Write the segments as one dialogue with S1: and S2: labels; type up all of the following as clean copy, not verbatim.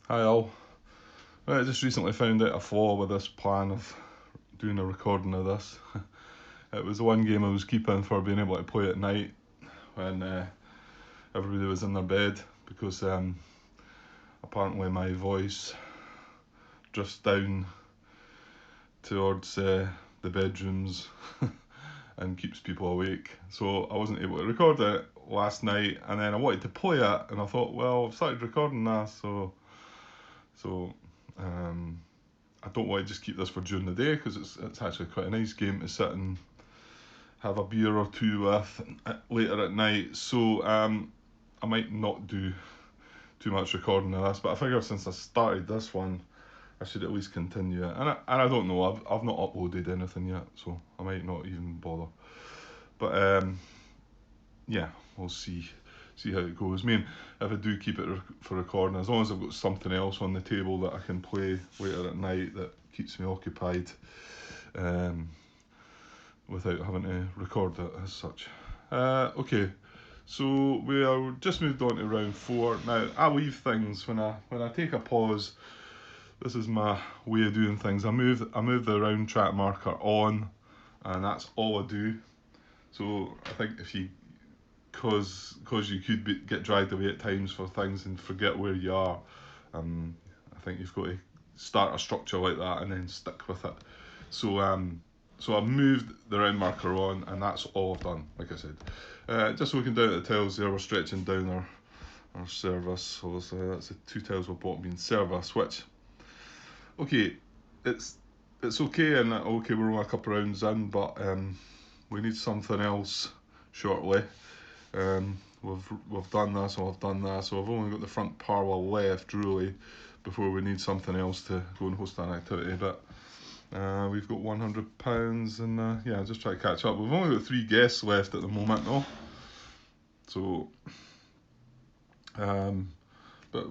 S1: Hi all. Right, I just recently found out a flaw with this plan of doing a recording of this. It was the one game I was keeping for being able to play at night when everybody was in their bed because apparently my voice drifts down towards the bedrooms and keeps people awake. So I wasn't able to record it last night, and then I wanted to play it, and I thought, well, I've started recording now, so um, I don't want to just keep this for during the day because it's actually quite a nice game to sit and have a beer or two with later at night. So I might not do too much recording of this, but I figure since I started this one, I should at least continue it. And I don't know, I've not uploaded anything yet, so I might not even bother. But yeah, we'll see how it goes. I mean, if I do keep it for recording, as long as I've got something else on the table that I can play later at night that keeps me occupied, um, without having to record it as such. Okay, so we are just moved on to round 4. Now I leave things when I take a pause. This is my way of doing things. I move the round track marker on, and that's all I do. So I think if you cause you could get dragged away at times for things and forget where you are. I think you've got to start a structure like that and then stick with it. So I've moved the round marker on, and that's all I've done. Like I said, just looking down at the tiles there, we're stretching down our service. Obviously, that's the 2 tiles we've bought being service. Which, okay, it's okay, and okay, we're only a couple of rounds in, but we need something else shortly. We've done this, or I've done that, so I've only got the front parlour left really before we need something else to go and host an activity. But we've got £100, and yeah, just try to catch up. We've only got 3 guests left at the moment though, so but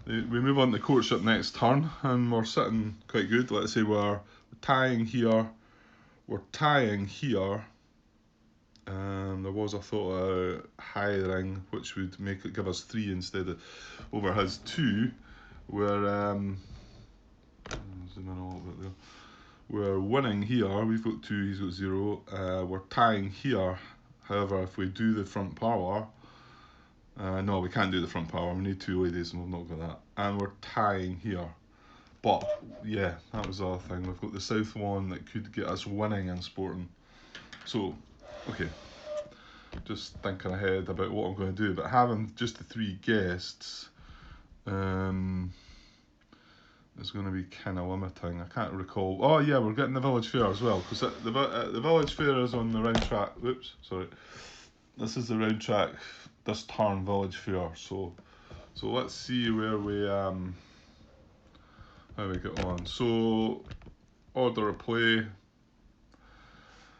S1: we move on to courtship next turn, and we're sitting quite good. Let's say we're tying here. We're tying here. There was a thought of hiring, which would make it give us 3 instead of over his 2. We're zoom in a little bit there. We're winning here. We've got 2. He's got 0. We're tying here. However, if we do the front parlour, no, we can't do the front parlour. We need 2 ladies, and we've not got that. And we're tying here. But yeah, that was the other thing. We've got the south one that could get us winning and sporting. So, okay. Just thinking ahead about what I'm going to do, but having just the 3 guests is going to be kind of limiting. I can't recall. Oh yeah, we're getting the village fair as well, because the village fair is on the round track. Oops, sorry. This is the round track this turn village fair. So let's see where we how we get on. So order of play.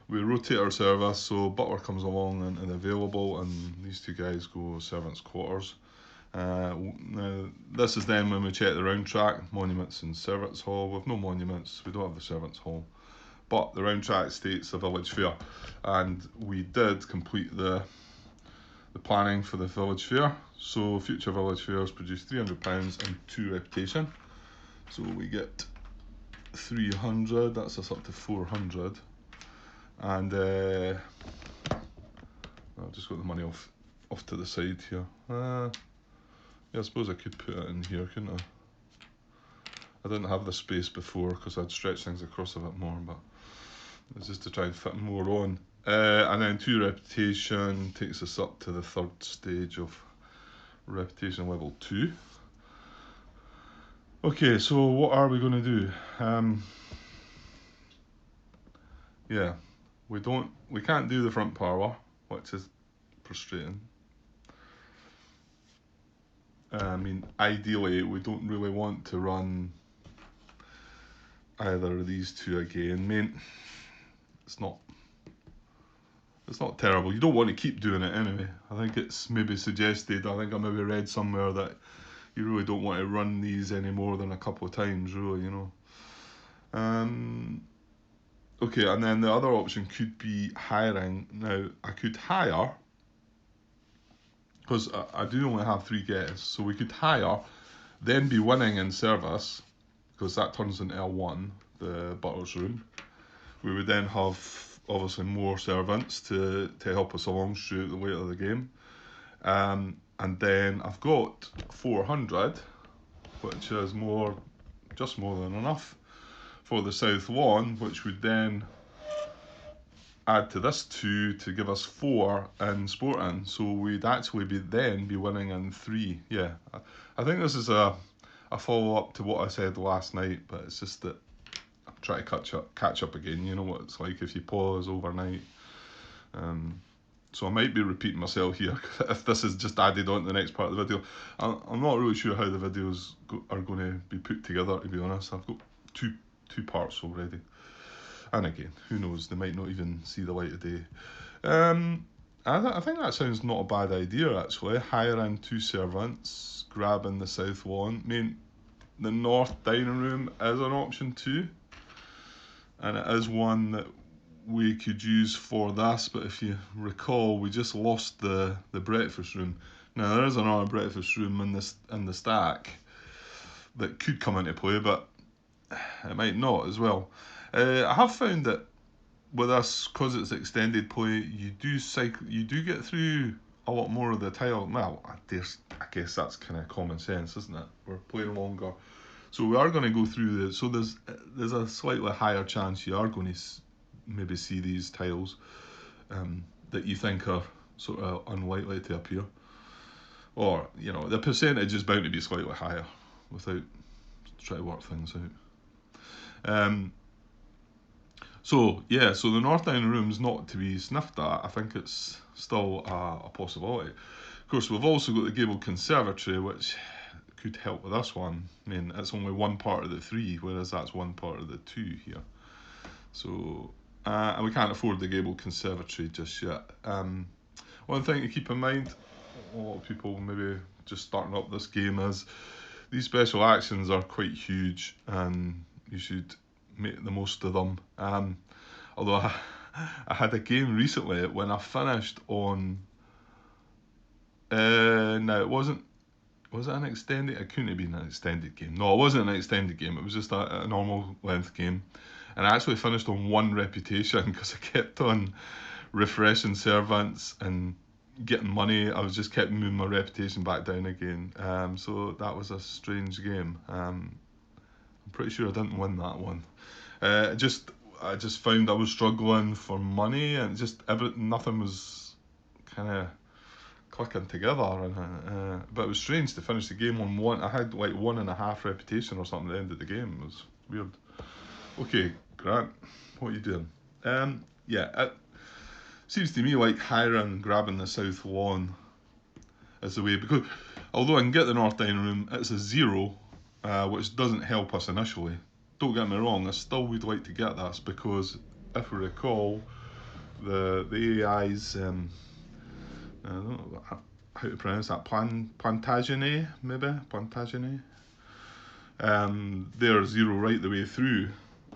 S1: We rotate our service, so Butler comes along and available, and these 2 guys go servants' quarters. Now, this is then when we check the round track, monuments and servants' hall. We've no monuments, we don't have the servants' hall, but the round track states a village fair, and we did complete the planning for the village fair. So future village fairs produce £300 and 2 reputation. So we get 300. That's us up to 400. And I've just got the money off to the side here. Yeah, I suppose I could put it in here, couldn't I? I didn't have the space before because I'd stretched things across a bit more, but it's just to try and fit more on. And then 2 reputation takes us up to the 3rd stage of reputation level 2. Okay, so what are we going to do? Yeah, we can't do the front parlour, which is frustrating. I mean, ideally, we don't really want to run either of these 2 again. I mean, it's not terrible. You don't want to keep doing it anyway. I think it's maybe suggested, I think I maybe read somewhere that you really don't want to run these any more than a couple of times, really, you know. Okay, and then the other option could be hiring. Now, I could hire, because I do only have 3 guests, so we could hire then be winning in service, because that turns into L1, the butler's room. We would then have obviously more servants to help us along through the weight of the game. And then I've got 400, which is just more than enough for the south one, which would then add to this 2 to give us 4 in sporting. So we'd actually be winning in 3. Yeah, I think this is a follow up to what I said last night, but it's just that I'm trying to catch up again. You know what it's like if you pause overnight. So I might be repeating myself here if this is just added on to the next part of the video. I'm not really sure how the videos are going to be put together, to be honest. I've got two parts already. And again, who knows, they might not even see the light of day. I think that sounds not a bad idea, actually. Hiring 2 servants, grabbing the south one. I mean, the north dining room is an option too. And it is one that we could use for this, but if you recall, we just lost the breakfast room. Now there is another breakfast room in the stack that could come into play, but it might not as well. I have found that with us, because it's extended play, you do get through a lot more of the tile. Well, I guess that's kind of common sense, isn't it? We're playing longer, so we are going to go through so there's a slightly higher chance you are going to maybe see these tiles that you think are sort of unlikely to appear, or the percentage is bound to be slightly higher without trying to work things out. So the north dining room is not to be sniffed at. I think it's still a possibility. Of course, we've also got the gabled conservatory, which could help with this one. I mean, it's only one part of the 3, whereas that's one part of the 2 here. So, and we can't afford the gabled conservatory just yet. One thing to keep in mind, a lot of people maybe just starting up this game, is these special actions are quite huge, and you should make the most of them. Although I had a game recently when I finished on. No, it wasn't. Was it an extended? It couldn't have been an extended game. No, it wasn't an extended game. It was just a normal length game, and I actually finished on 1 reputation because I kept on refreshing servants and getting money. I was just kept moving my reputation back down again. So that was a strange game. I'm pretty sure I didn't win that one. I just found I was struggling for money, and nothing was kind of clicking together. And but it was strange to finish the game on 1. I had like 1.5 reputation or something at the end of the game. It was weird. Okay, Grant, what are you doing? It seems to me like hiring, grabbing the south lawn is the way, because although I can get the north dining room, it's a 0, which doesn't help us initially. Don't get me wrong, I still would like to get this, because if we recall, the AI's, I don't know how to pronounce that, Plantagenet, maybe? Plantagenet? They're 0 right the way through,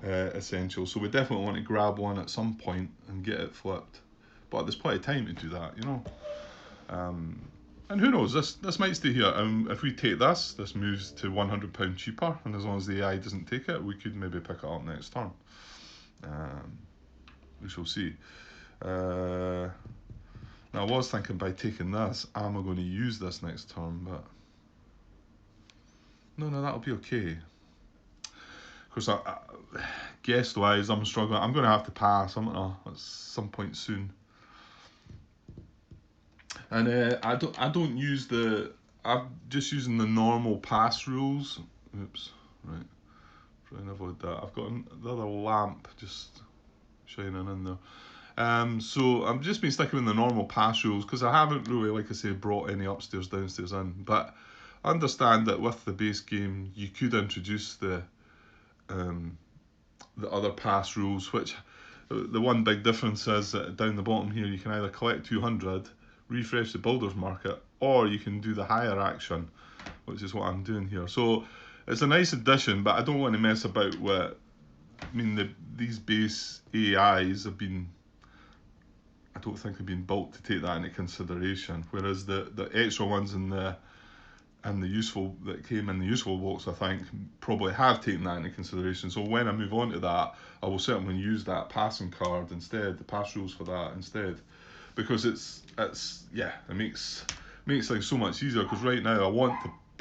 S1: essential, so we definitely want to grab one at some point and get it flipped. But there's plenty of time to do that, And who knows, this might stay here. If we take this moves to £100 cheaper, and as long as the AI doesn't take it, we could maybe pick it up next turn. We shall see. Now I was thinking by taking this, am I going to use this next turn, but no, that'll be okay. Of course, guest-wise, I'm struggling. I'm going to have to pass, at some point soon. And I don't use I'm just using the normal pass rules. Oops, right. Trying to avoid that. I've got another lamp just shining in there. So I've just been sticking with the normal pass rules, because I haven't really, like I say, brought any upstairs, downstairs in. But I understand that with the base game, you could introduce the other pass rules, which the one big difference is that down the bottom here, you can either collect 200, refresh the builder's market, or you can do the higher action, which is what I'm doing here. So it's a nice addition, but I don't want to mess about with. I mean, these base AIs have been. I don't think they've been built to take that into consideration. Whereas the extra ones in the and the useful that came in the useful box, I think, probably have taken that into consideration. So when I move on to that, I will certainly use that passing card instead, the pass rules for that instead, because it's yeah, it makes things so much easier. Because right now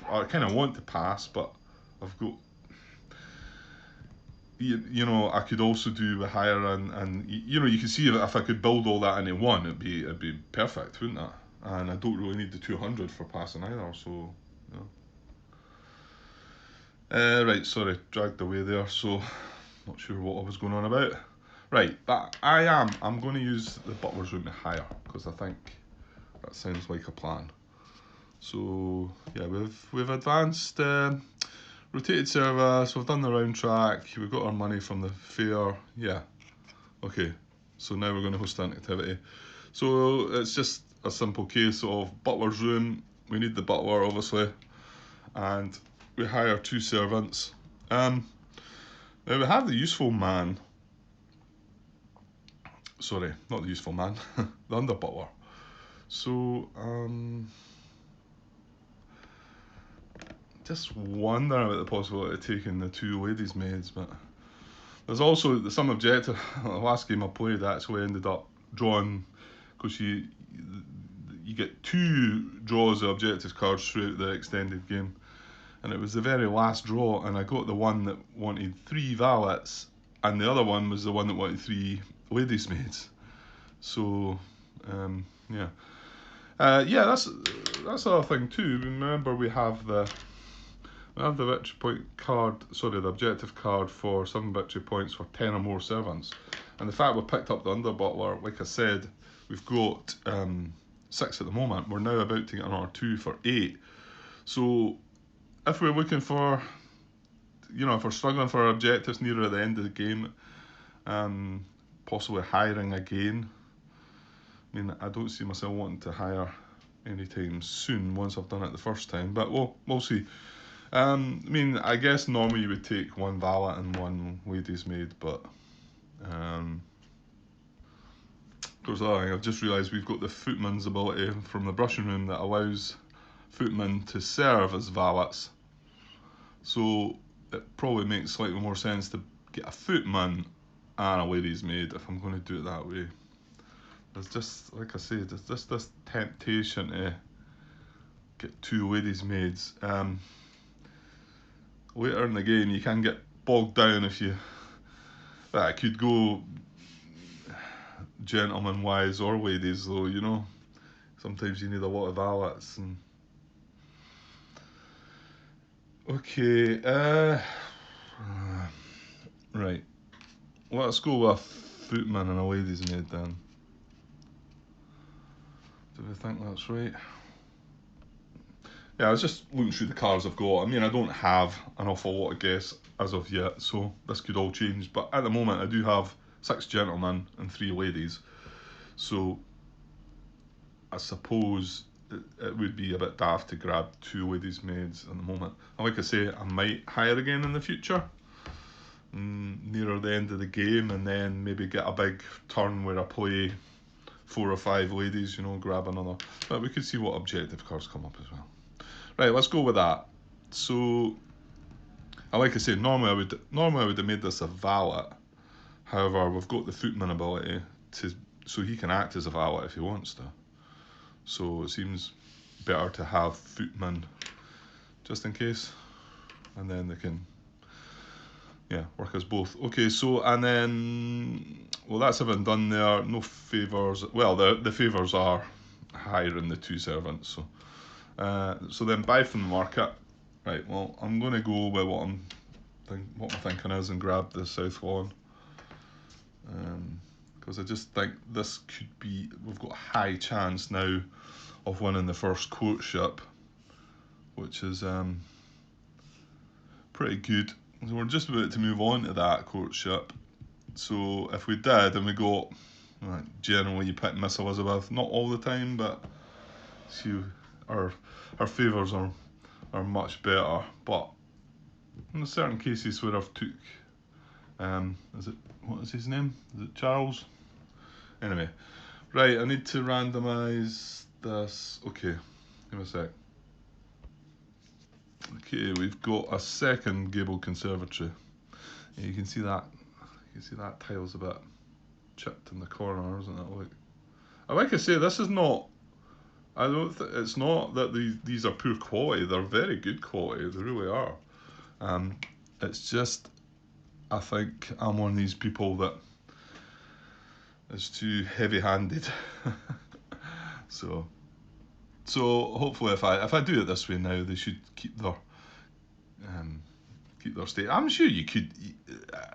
S1: I kind of want to pass, but I've got, you know, I could also do with higher, and you know, you can see if I could build all that into one, it'd be perfect, wouldn't it? And I don't really need the 200 for passing either, so you know. Right, sorry, dragged away there, so not sure what I was going on about. Right, but I'm going to use the butler's room to higher, because I think that sounds like a plan. So yeah, we've advanced, rotated service, we've done the round track, we've got our money from the fair, yeah. Okay, so now we're going to host an activity. So it's just a simple case of butler's room. We need the butler, obviously, and we hire 2 servants. Now we have the useful man. Sorry, not the useful man, the under butler. So just wondering about the possibility of taking the 2 ladies' maids, but there's also some objective. The last game I played actually ended up drawing, because you get 2 draws of objectives cards throughout the extended game, and it was the very last draw, and I got the one that wanted 3 valets, and the other one was the one that wanted 3 ladies' maids. So yeah, yeah, that's the other thing too. Remember, we have the victory point card, sorry, the objective card for 7 victory points for 10 or more servants. And the fact we picked up the under butler, like I said, we've got 6 at the moment. We're now about to get another 2 for 8. So if we're looking for, you know, if we're struggling for our objectives nearer the end of the game, possibly hiring again. I mean, I don't see myself wanting to hire anytime soon once I've done it the first time, but we'll see. I mean, I guess normally you would take 1 valet and 1 lady's maid, but of course, I've just realised we've got the footman's ability from the brushing room that allows footmen to serve as valets. So it probably makes slightly more sense to get a footman and a lady's maid if I'm going to do it that way. There's just, like I say, there's just this temptation to get 2 ladies' maids. Later in the game, you can get bogged down if you. Well, I could go gentleman wise or ladies, though, you know. Sometimes you need a lot of valets. And okay, right. Let's go with a footman and a ladies' maid then. Do we think that's right? Yeah, I was just looking through the cards I've got. I mean, I don't have an awful lot of guess as of yet, so this could all change. But at the moment, I do have 6 gentlemen and 3 ladies. So I suppose it would be a bit daft to grab 2 ladies' maids at the moment. And like I say, I might hire again in the future, nearer the end of the game, and then maybe get a big turn where I play 4 or 5 ladies, you know, grab another. But we could see what objective cards come up as well. Right, let's go with that. So, like I say, normally I would have made this a valet. However, we've got the footman ability so he can act as a valet if he wants to. So it seems better to have footman just in case, and then they can, yeah, work as both. Okay, so and then, well, that's everything done there. No favours. Well, the favours are hiring the 2 servants. So then buy from the market. Right, well, I'm going to go with what my thinking is and grab the South Lawn. Because I just think this could be, we've got a high chance now of winning the first courtship, which is pretty good. So we're just about to move on to that courtship. So if we did and we got, generally you pick Miss Elizabeth, not all the time, but our favours are much better. But in certain cases where I've took, what is his name? Is it Charles? Anyway, right, I need to randomise this. Okay, give me a sec. Okay, we've got a second gable conservatory. Yeah, you can see that. You can see that tile's a bit chipped in the corner, isn't it? Like I say, this is not. I don't. It's not that these are poor quality. They're very good quality. They really are. It's just, I think I'm one of these people that is too heavy-handed. so hopefully, if I do it this way now, they should keep their state. I'm sure you could.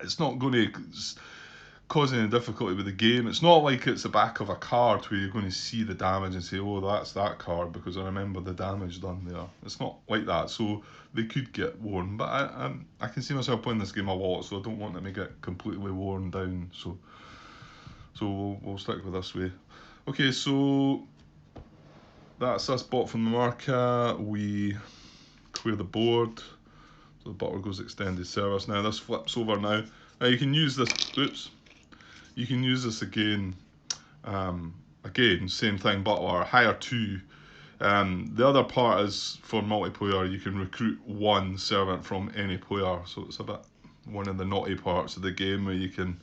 S1: It's not going to cause any difficulty with the game. It's not like it's the back of a card where you're going to see the damage and say, oh, that's that card because I remember the damage done there. It's not like that, so they could get worn. But I can see myself playing this game a lot, so I don't want them to get completely worn down. So we'll stick with this way. Okay, so that's us bought from the market. We clear the board. So the butler goes extended service. Now this flips over now. Now you can use this, oops. You can use this again, again, same thing, butler, hire 2. The other part is for multiplayer, you can recruit 1 servant from any player. So it's a bit one of the naughty parts of the game where you can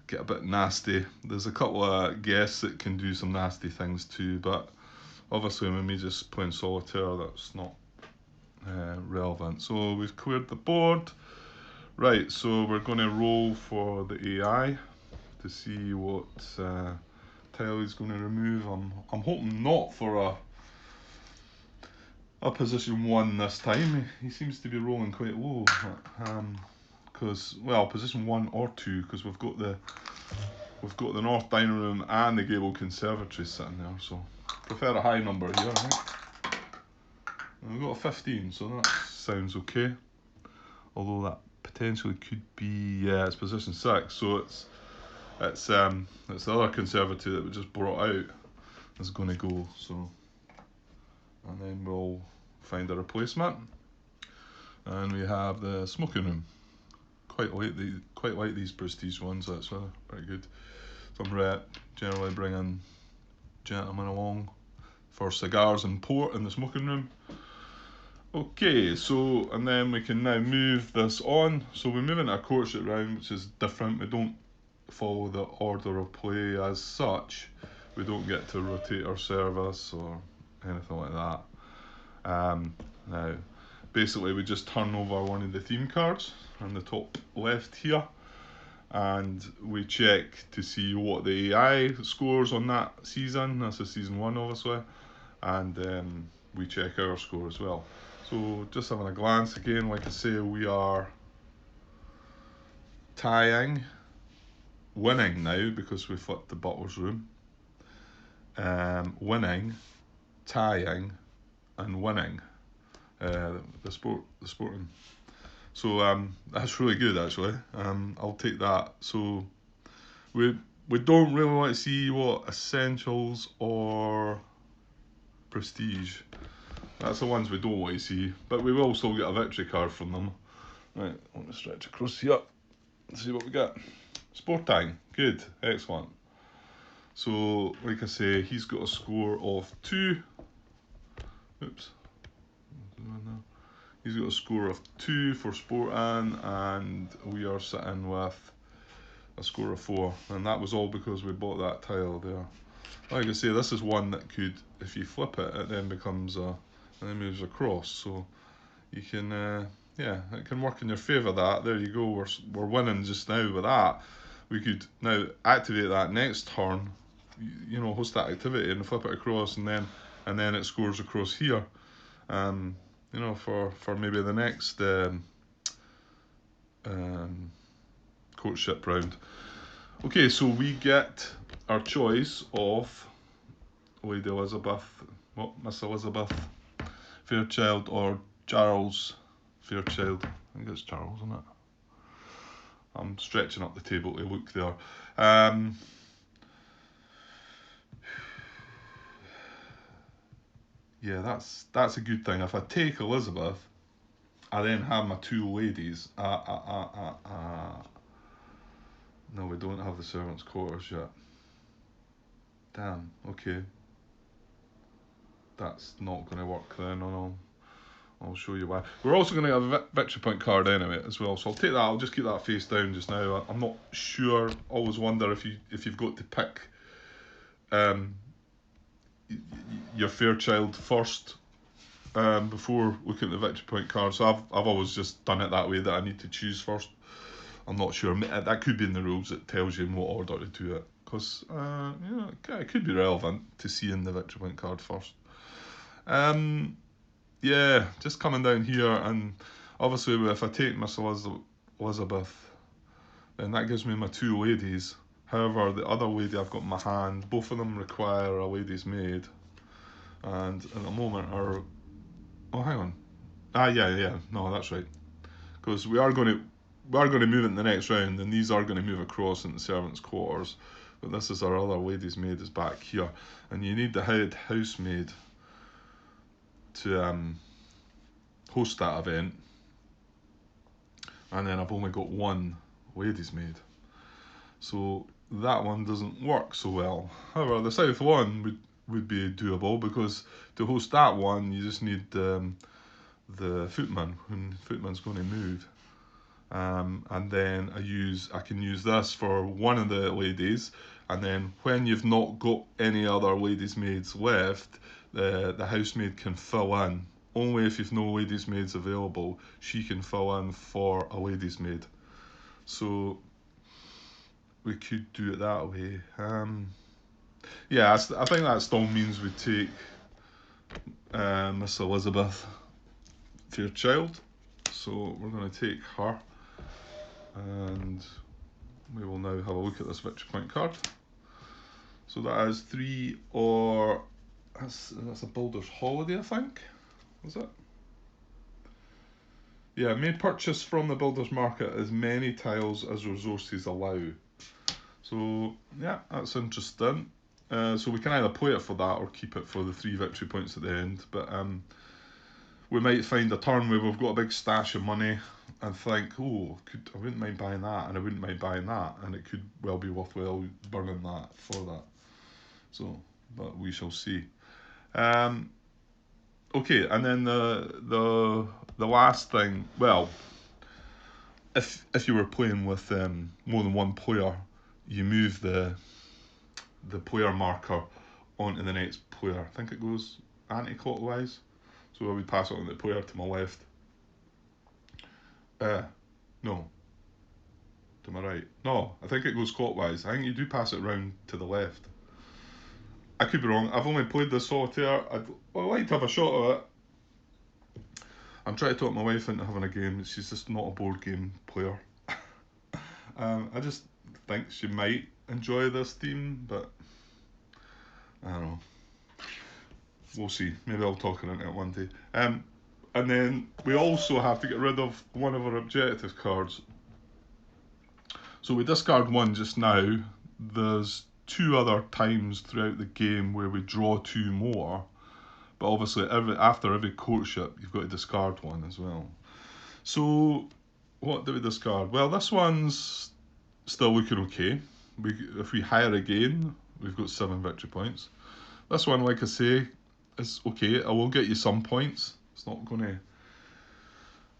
S1: get a bit nasty. There's a couple of guests that can do some nasty things too, but obviously when me just playing solitaire, that's not relevant. So we've cleared the board. Right, so we're going to roll for the AI to see what tile he's going to remove. I'm hoping not for a position 1 this time. He seems to be rolling quite low. Because well, position 1 or 2, because we've got the north dining room and the gable conservatory sitting there. So prefer a high number here, right? And we've got a 15, so that sounds okay. Although that potentially could be, yeah, it's position 6, so it's the other conservatory that we just brought out is going to go. So, and then we'll find a replacement. And we have the smoking room. Quite like these prestige ones. That's pretty good. Some rep generally bringing gentlemen along for cigars and port in the smoking room. Okay, so and then we can now move this on. So we're moving a courtship round, which is different. We don't follow the order of play as such. We don't get to rotate our service or anything like that. Now, basically we just turn over one of the theme cards on the top left here, and we check to see what the AI scores on that season. That's a season 1 obviously, and we check our score as well. So just having a glance again, like I say, we are tying, winning now because we flipped the butler's room, winning, tying, and winning the sporting. So that's really good actually. I'll take that. So we don't really want to see what essentials or prestige. That's the ones we don't want to see, but we will still get a victory card from them. Right, let me stretch across here. Let's see what we get. Sporting, good, excellent. So, like I say, he's got a score of 2. Oops. He's got a score of 2 for Sporting, and we are sitting with a score of 4. And that was all because we bought that tile there. Like I say, this is one that could, if you flip it, it then becomes and then moves across. So you can, yeah, it can work in your favour. That there you go. We're winning just now with that. We could now activate that next turn, you know, host that activity and flip it across, and then it scores across here. You know, for maybe the next courtship round. Okay, so we get our choice of Lady Elizabeth, Miss Elizabeth Fairchild or Charles Fairchild. I think it's Charles, isn't it? I'm stretching up the table to look there. Yeah, that's a good thing. If I take Elizabeth, I then have my 2 ladies. No, we don't have the servants' quarters yet. Damn, okay. That's not going to work then, no. I'll show you why. We're also going to have a victory point card anyway as well, so I'll take that. I'll just keep that face down just now. I'm not sure. Always wonder if you've got to pick your Fairchild first before looking at the victory point card. So I've always just done it that way, that I need to choose first. I'm not sure. That could be in the rules. It tells you in what order to do it, because it could be relevant to see in the victory point card first. Yeah, just coming down here, and obviously if I take Miss Elizabeth, then that gives me my 2 ladies. However, the other lady I've got in my hand, both of them require a lady's maid, and at the moment are... Oh, hang on. Yeah, no, that's right. Because we are going to move it in the next round, and these are going to move across into servants' quarters. But this is our other lady's maid is back here, and you need the head housemaid to host that event. And then I've only got 1 lady's maid, so that one doesn't work so well. However, the south one would be doable, because to host that one you just need the footman when the footman's going to move. And then I can use this for one of the ladies, and then when you've not got any other ladies' maids left, the housemaid can fill in. Only if you've no ladies' maids available, she can fill in for a ladies' maid. So we could do it that way. Yeah, I think that still means we take Miss Elizabeth Fairchild. So we're going to take her, and we will now have a look at this victory point card. So that is 3, or that's a Builder's Holiday, I think. Is it? Yeah, may purchase from the builder's market as many tiles as resources allow. So yeah, that's interesting. So we can either play it for that or keep it for the 3 victory points at the end. But we might find a turn where we've got a big stash of money and think, oh, I wouldn't mind buying that, and I wouldn't mind buying that, and it could well be worthwhile burning that for that. So, but we shall see. Okay, and then the last thing, well, if you were playing with more than 1 player, you move the player marker onto the next player. I think it goes anti-clockwise, so I would pass it on to the player to my left. No, to my right. No, I think it goes clockwise. I think you do pass it round to the left. I could be wrong. I've only played the solitaire. I'd like to have a shot of it. I'm trying to talk my wife into having a game. She's just not a board game player. I just think she might enjoy this theme, but I don't know. We'll see. Maybe I'll talk her into it one day. And then we also have to get rid of one of our objective cards. So we discard 1 just now. There's 2 other times throughout the game where we draw 2 more, but obviously after every courtship you've got to discard 1 as well. So what do we discard? Well, this one's still looking okay. If we hire again, we've got 7 victory points. This one, like I say, is okay. I will get you some points. It's not going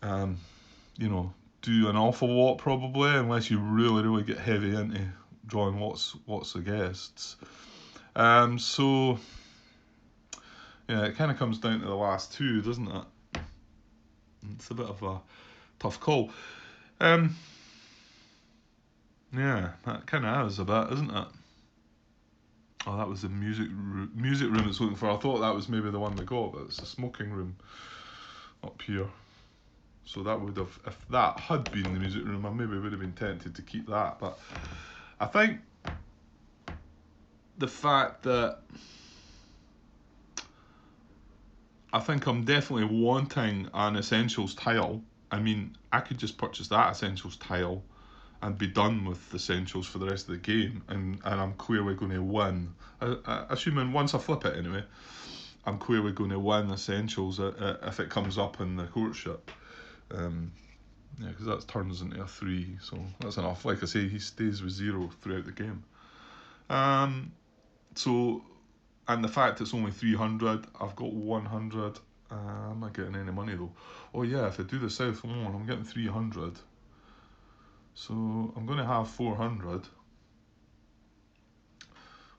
S1: to do an awful lot probably, unless you really get heavy into drawing lots of guests. So yeah, it kind of comes down to the last 2, doesn't it? It's a bit of a tough call. Yeah, that kind of is a bit, isn't it? Oh, that was the music room it's looking for. I thought that was maybe the one they got, but it's the smoking room up here. So that would have, if that had been the music room, I maybe would have been tempted to keep that. But I think the fact that I'm definitely wanting an essentials tile. I mean, I could just purchase that essentials tile and be done with the essentials for the rest of the game, and I'm clearly going to win. Assuming once I flip it anyway, I'm clearly going to win essentials if it comes up in the courtship. Yeah, because that turns into a 3, so that's enough. Like I say, he stays with 0 throughout the game. So, and the fact it's only 300, I've got 100. I'm not getting any money though. Oh yeah, if I do the south one, I'm getting 300. So I'm going to have 400,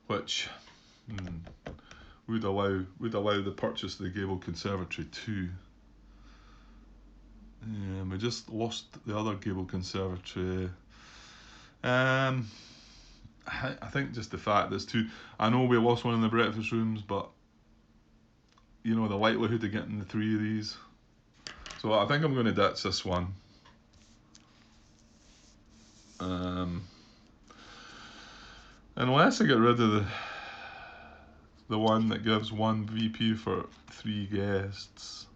S1: which would allow the purchase of the Gable Conservatory too. We just lost the other Gable Conservatory. I think just the fact there's two. I know we lost one in the breakfast rooms, but you know the likelihood of getting the three of these. So I think I'm going to ditch this one. Unless I get rid of the one that gives one VP for 3 guests.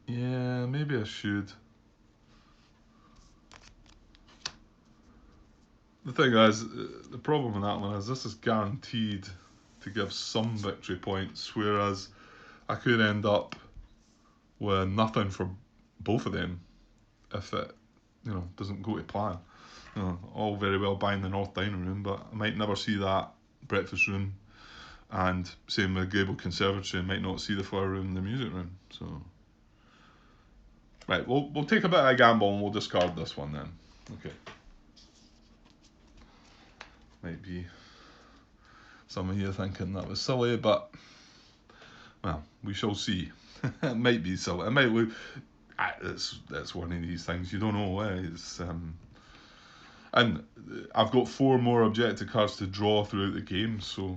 S1: Yeah, maybe I should. The thing is, the problem with that one is this is guaranteed to give some victory points, whereas I could end up with nothing for both of them if it, doesn't go to plan. All very well buying the North Dining Room, but I might never see that breakfast room, and same with Gable Conservatory, I might not see the flower room and the music room. So, right, we'll take a bit of a gamble and we'll discard this one then. Okay. Might be some of you thinking that was silly, but well, we shall see. It might be silly. It might look. It's one of these things you don't know. It's and I've got 4 more objective cards to draw throughout the game, so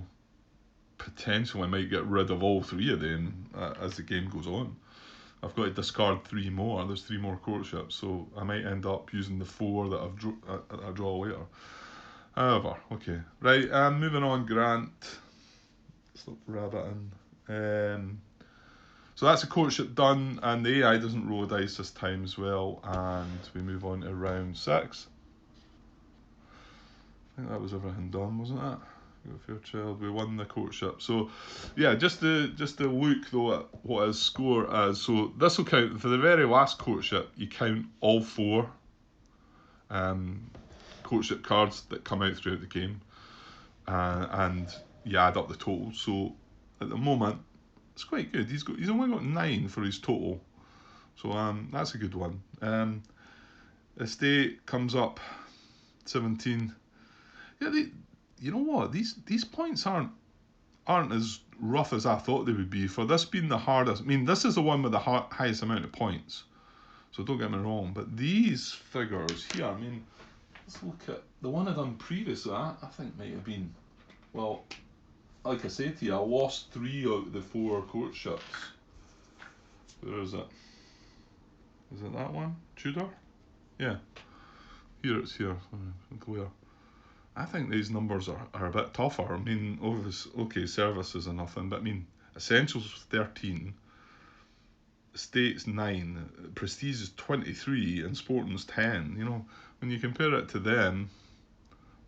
S1: potentially I might get rid of all 3 of them as the game goes on. I've got to discard 3 more. There's 3 more courtships, so I might end up using the 4 that I draw later. However, okay, right. Moving on, Grant. Stop rabbiting. So that's a courtship done, and the AI doesn't roll a dice this time as well, and we move on to round 6. I think that was everything done, wasn't it? Fairchild, we won the courtship. So, yeah, just to look though at what his score is. So this will count for the very last courtship. You count all 4 courtship cards that come out throughout the game, and you add up the total. So at the moment, it's quite good. He's only got 9 for his total, so that's a good one. Estate comes up 17. Yeah, you know what? These points aren't as rough as I thought they would be. For this being the hardest, I mean, this is the one with the highest amount of points. So don't get me wrong, but these figures here, I mean, let's look at the one I done previously. I think might have been, well, like I said to you, I lost 3 out of the 4 courtships. Where is it? Is it that one? Tudor? Yeah. Here it's here. Clear. I think these numbers are a bit tougher. I mean, okay, services are nothing, but I mean, Essentials 13, Estates 9, Prestige is 23, and Sporting's 10. You know, when you compare it to them,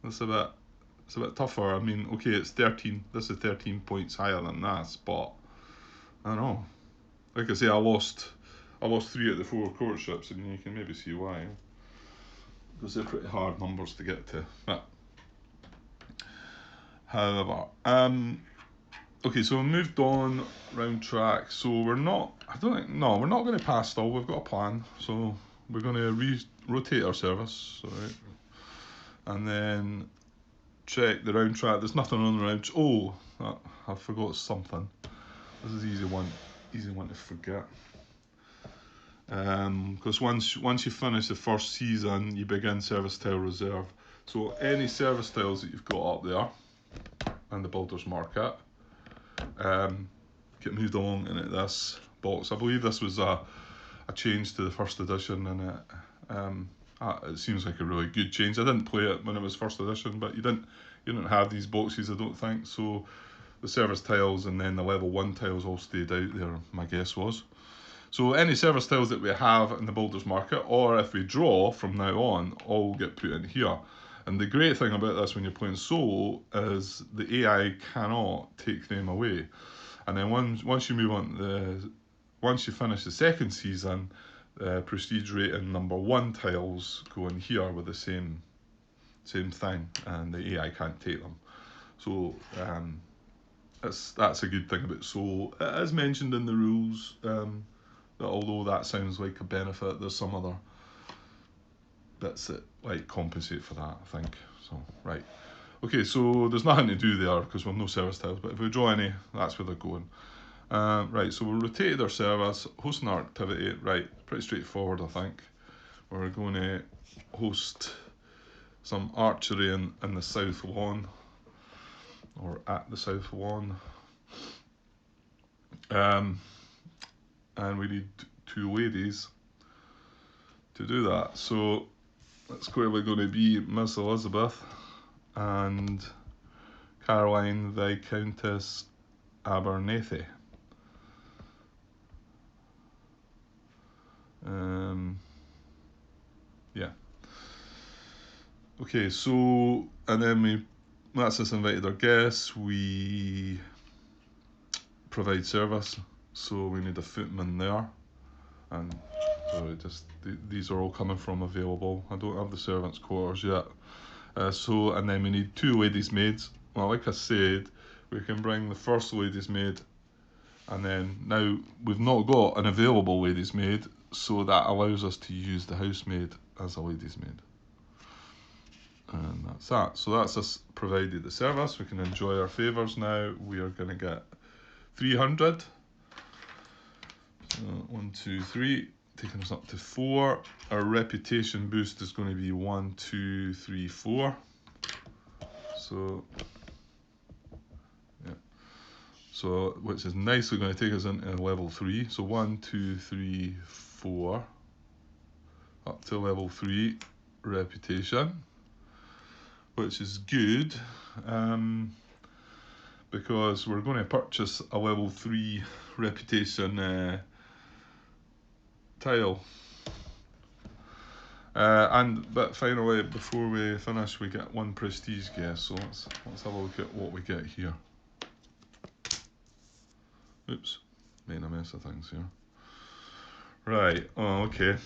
S1: it's a bit tougher. I mean, okay, it's 13. This is 13 points higher than that, but I don't know. Like I say, I lost 3 out of the 4 courtships, and you can maybe see why. Because they're pretty hard numbers to get to. But however, okay, so we moved on round track. So we're not going to pass stall. We've got a plan. So we're going to rotate our service, right? And then check the round track. There's nothing on the round. Oh, I forgot something. This is easy one to forget. Because once you finish the first season, you begin service tile reserve. So any service tiles that you've got up there and the builder's market get moved along into this box. I believe this was a change to the first edition, and it seems like a really good change. I didn't play it when it was first edition, but you didn't have these boxes, I don't think. So the service tiles and then the level 1 tiles all stayed out there, my guess was. So any service tiles that we have in the builder's market, or if we draw from now on, all get put in here. And the great thing about this when you're playing solo is the AI cannot take them away. And then once you move on, once you finish the second season, prestige rating number 1 tiles go in here with the same thing, and the AI can't take them. So that's a good thing about solo. It is mentioned in the rules that although that sounds like a benefit, there's some other bits that like compensate for that, I think. So right. Okay, so there's nothing to do there because we've no service tiles, but if we draw any, that's where they're going. Right, so we'll rotate our service, hosting our activity. Right, pretty straightforward, I think. We're going to host some archery in the south lawn, or at the south lawn. And we need 2 ladies to do that. So that's clearly going to be Miss Elizabeth and Caroline Viscountess Abernethy. Yeah. Okay, so, and then that's us invited our guests. We provide service, so we need a footman there. And so these are all coming from available. I don't have the servants' quarters yet. And then we need 2 ladies' maids. Well, like I said, we can bring the first ladies' maid, and then now we've not got an available ladies' maid, so that allows us to use the housemaid as a ladies' maid. And that's that. So that's us provided the service. We can enjoy our favours now. We are going to get 300. So 1, 2, 3, taking us up to 4. Our reputation boost is going to be 1, 2, 3, 4. So yeah. So which is nicely going to take us into level 3. So 1, 2, 3, 4. Up to level 3 reputation, which is good. Because we're going to purchase a level 3 reputation tile. But finally, before we finish, we get 1 prestige guest. So let's have a look at what we get here. Oops, making a mess of things here. Right. Oh, okay.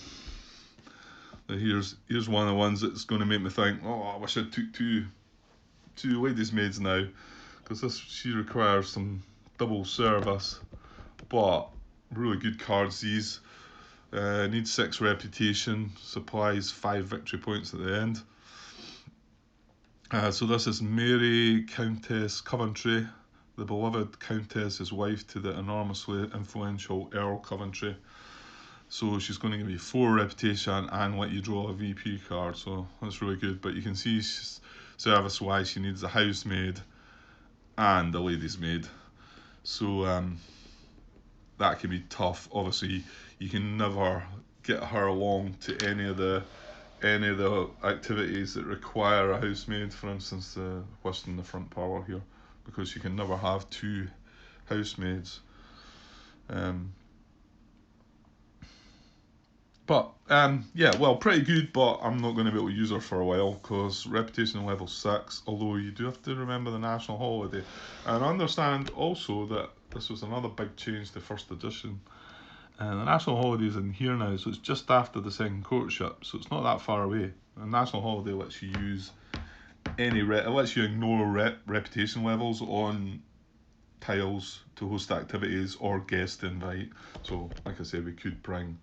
S1: Here's one of the ones that's going to make me think, oh, I wish I took two ladies maids now, because she requires some double service, but really good cards these. Needs 6 reputation, supplies 5 victory points at the end. So this is Mary Countess Coventry, the beloved Countess is wife to the enormously influential Earl Coventry. So she's going to give you 4 reputation and let you draw a VP card, so that's really good. But you can see service-wise she needs a housemaid and a ladies' maid. So that can be tough. Obviously, you can never get her along to any of the activities that require a housemaid. For instance, the whist in the front parlour here, because you can never have 2 housemaids. Yeah, well, pretty good, but I'm not going to be able to use her for a while because reputation level 6, although you do have to remember the national holiday. And understand also that this was another big change to first edition. And the national holiday is in here now, so it's just after the second courtship, so it's not that far away. The national holiday lets you use it lets you ignore reputation levels on tiles to host activities or guest invite. So, like I said, we could bring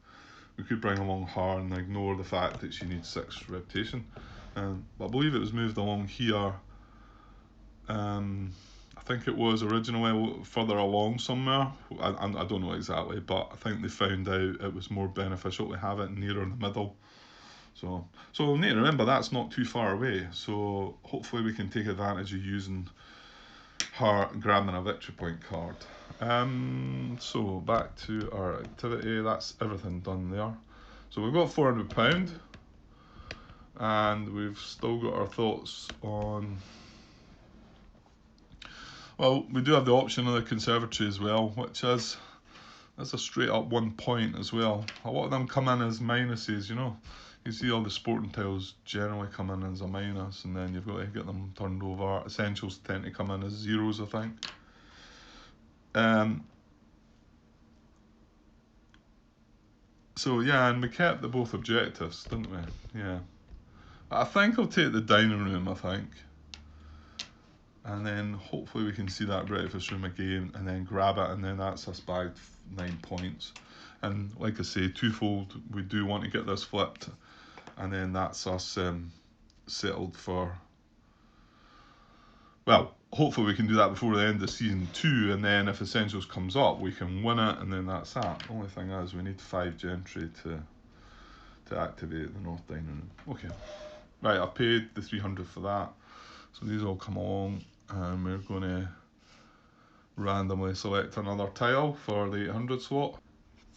S1: along her and ignore the fact that she needs 6 reputation. But I believe it was moved along here. I think it was originally further along somewhere. I don't know exactly, but I think they found out it was more beneficial to have it nearer in the middle. So we need to remember that's not too far away. So hopefully we can take advantage of using her grabbing a victory point card. So back to our activity. That's everything done there. So we've got £400, and we've still got our thoughts on. Well, we do have the option of the conservatory as well, which is that's a straight up 1 point as well. A lot of them come in as minuses, you know. You see all the sporting tiles generally come in as a minus, and then you've got to get them turned over. Essentials tend to come in as zeros, I think. So yeah, and we kept the both objectives, didn't we? Yeah. I think I'll take the dining room, I think. and then hopefully we can see that breakfast room again and then grab it, and then that's us bagged 9 points. And like I say, twofold, we do want to get this flipped, and then that's us settled for, well, hopefully we can do that before the end of season 2, and then if Essentials comes up we can win it, and then that's that. The only thing is we need 5 gentry to activate the North Dining Room. Okay, right, I've paid the 300 for that, so these all come along, and we're going to randomly select another tile for the 800 slot.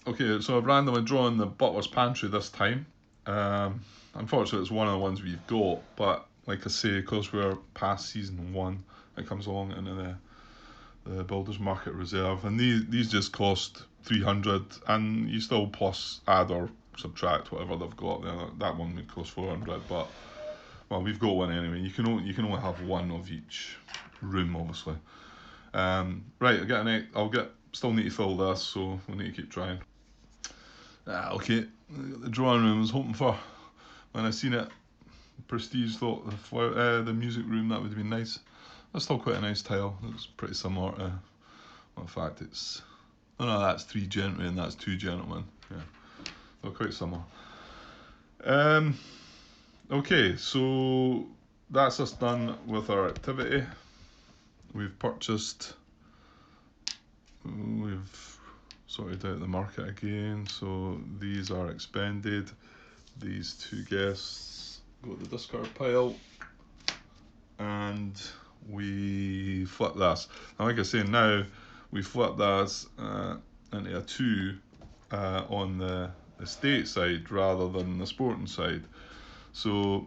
S1: Okay, so I've randomly drawn the butler's pantry this time. Unfortunately it's one of the ones we've got, but like I say, because we're past season 1, it comes along into the Builders Market Reserve, and these just cost 300, and you still plus add or subtract whatever they've got there. That one would cost 400, but well, we've got one anyway. You can only have one of each room, obviously. Right, still need to fill this, so we'll need to keep trying. Okay, the drawing room I was hoping for. When I seen it, Prestige thought the music room, that would have been nice. That's still quite a nice tile. It's pretty similar to, well, in fact it's, oh no, that's 3 gentry and that's 2 gentlemen. Yeah, they're quite similar. Okay, so that's us done with our activity. We've sorted out the market again, so these are expended. These 2 guests go to the discard pile, and we flip this. Now, like I say, now we flip this into a 2 on the estate side rather than the sporting side. So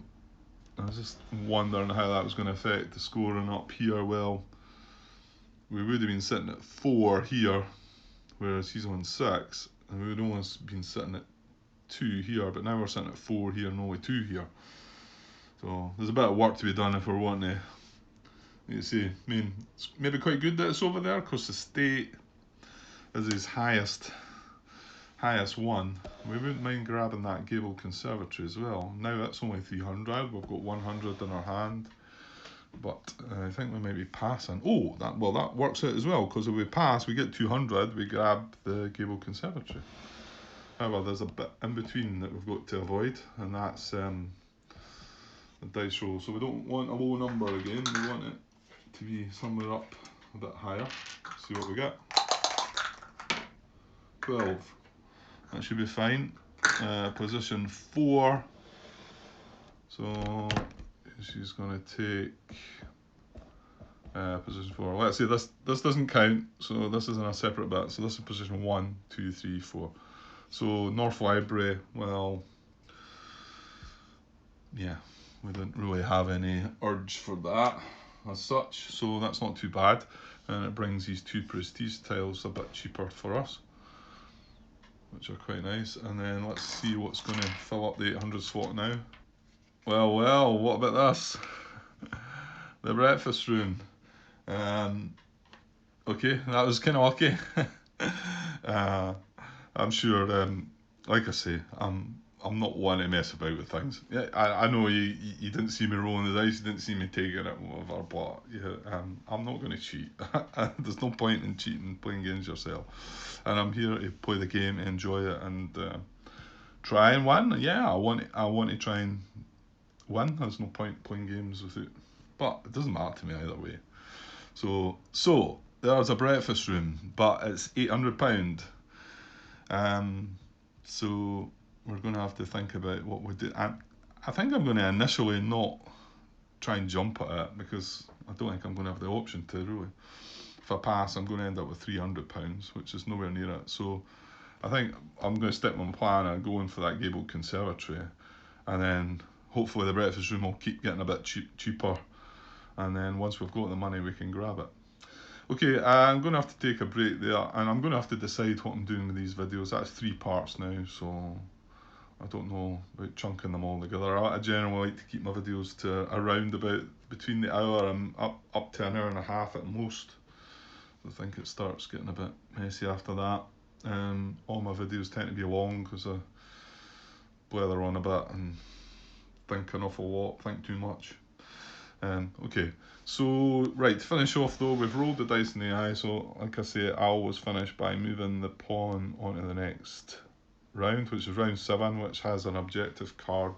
S1: I was just wondering how that was going to affect the scoring up here. Well, we would have been sitting at 4 here, whereas he's on 6, and we would have almost been sitting at 2 here, but now we're sitting at 4 here and only 2 here. So there's a bit of work to be done if we're wanting to, you see, I mean, it's maybe quite good that it's over there, because the state is his highest one. We wouldn't mind grabbing that gabled conservatory as well. Now that's only 300, we've got 100 in our hand, but I think we might be passing. Oh, that works out as well, because if we pass, we get 200, we grab the gabled conservatory. However, there's a bit in between that we've got to avoid, and that's the dice roll. So we don't want a low number again, we want it to be somewhere up a bit higher. See what we get. 12. That should be fine. Position 4. So she's going to take position 4. Let's see, this doesn't count, so this is in a separate bit. So this is position 1, 2, 3, 4. So North Library, well, yeah, we didn't really have any urge for that as such, so that's not too bad, and it brings these 2 prestige tiles a bit cheaper for us, which are quite nice. And then let's see what's going to fill up the 800 slot now. Well, what about this? The breakfast room. Okay, that was kind of lucky. I'm sure, like I say, I'm not one to mess about with things. Yeah, I know you didn't see me rolling the dice, you didn't see me taking it, whatever, but yeah, I'm not going to cheat. There's no point in cheating, playing games yourself. And I'm here to play the game, enjoy it, and try and win. Yeah, I want to try and win. There's no point playing games without, but it doesn't matter to me either way. So there's a breakfast room, but it's £800. So we're going to have to think about what we do. I think I'm going to initially not try and jump at it, because I don't think I'm going to have the option to, really. If I pass, I'm going to end up with £300, which is nowhere near it. So I think I'm going to stick with my plan and go in for that gabled conservatory, and then hopefully the breakfast room will keep getting a bit cheaper, and then once we've got the money we can grab it. Okay, I'm going to have to take a break there, and I'm going to have to decide what I'm doing with these videos. That's 3 parts now, so I don't know about chunking them all together. I generally like to keep my videos to around about between the hour and up to an hour and a half at most. I think it starts getting a bit messy after that. All my videos tend to be long because I blather on a bit and think an awful lot, think too much. Okay, so right, to finish off though, we've rolled the dice in the eye, so like I say, I always finish by moving the pawn onto the next round, which is round 7, which has an objective card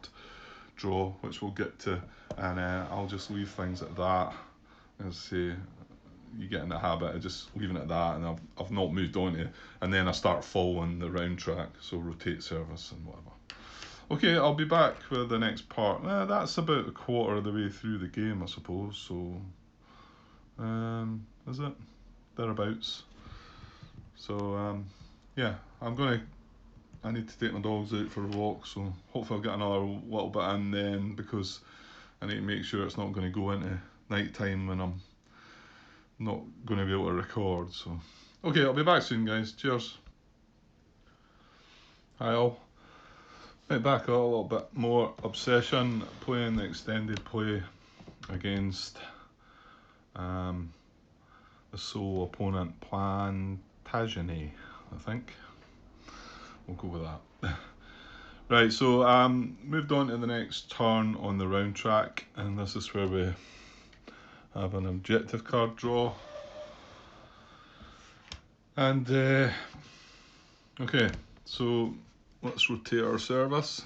S1: draw, which we'll get to, and I'll just leave things at that. As I say, you get in the habit of just leaving it at that, and I've not moved on to it, and then I start following the round track, so rotate service and whatever. Okay, I'll be back with the next part. That's about a quarter of the way through the game, I suppose, so is it? Thereabouts. So yeah, I need to take my dogs out for a walk, so hopefully I'll get another little bit in then, because I need to make sure it's not going to go into night time when I'm not going to be able to record. So okay, I'll be back soon, guys. Cheers. Hi all. Right, back a little bit more obsession, playing the extended play against the sole opponent Plantagenet, I think. We'll go with that. Right, so moved on to the next turn on the round track, and this is where we have an objective card draw. And okay, so let's rotate our service.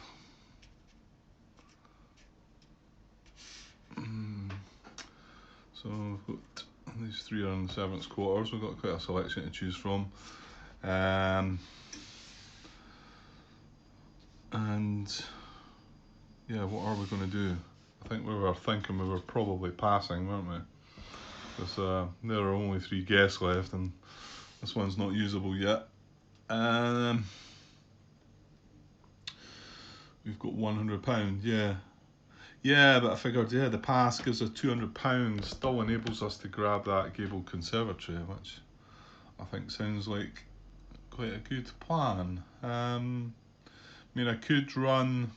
S1: So we've got these 3 are in the 7th quarters. We've got quite a selection to choose from. And yeah, what are we going to do? I think we were thinking we were probably passing, weren't we? Because there are only 3 guests left, and this one's not usable yet. We've got £100, yeah. Yeah, but I figured, yeah, the pass gives us £200, still enables us to grab that gabled conservatory, which I think sounds like quite a good plan. I mean, I could run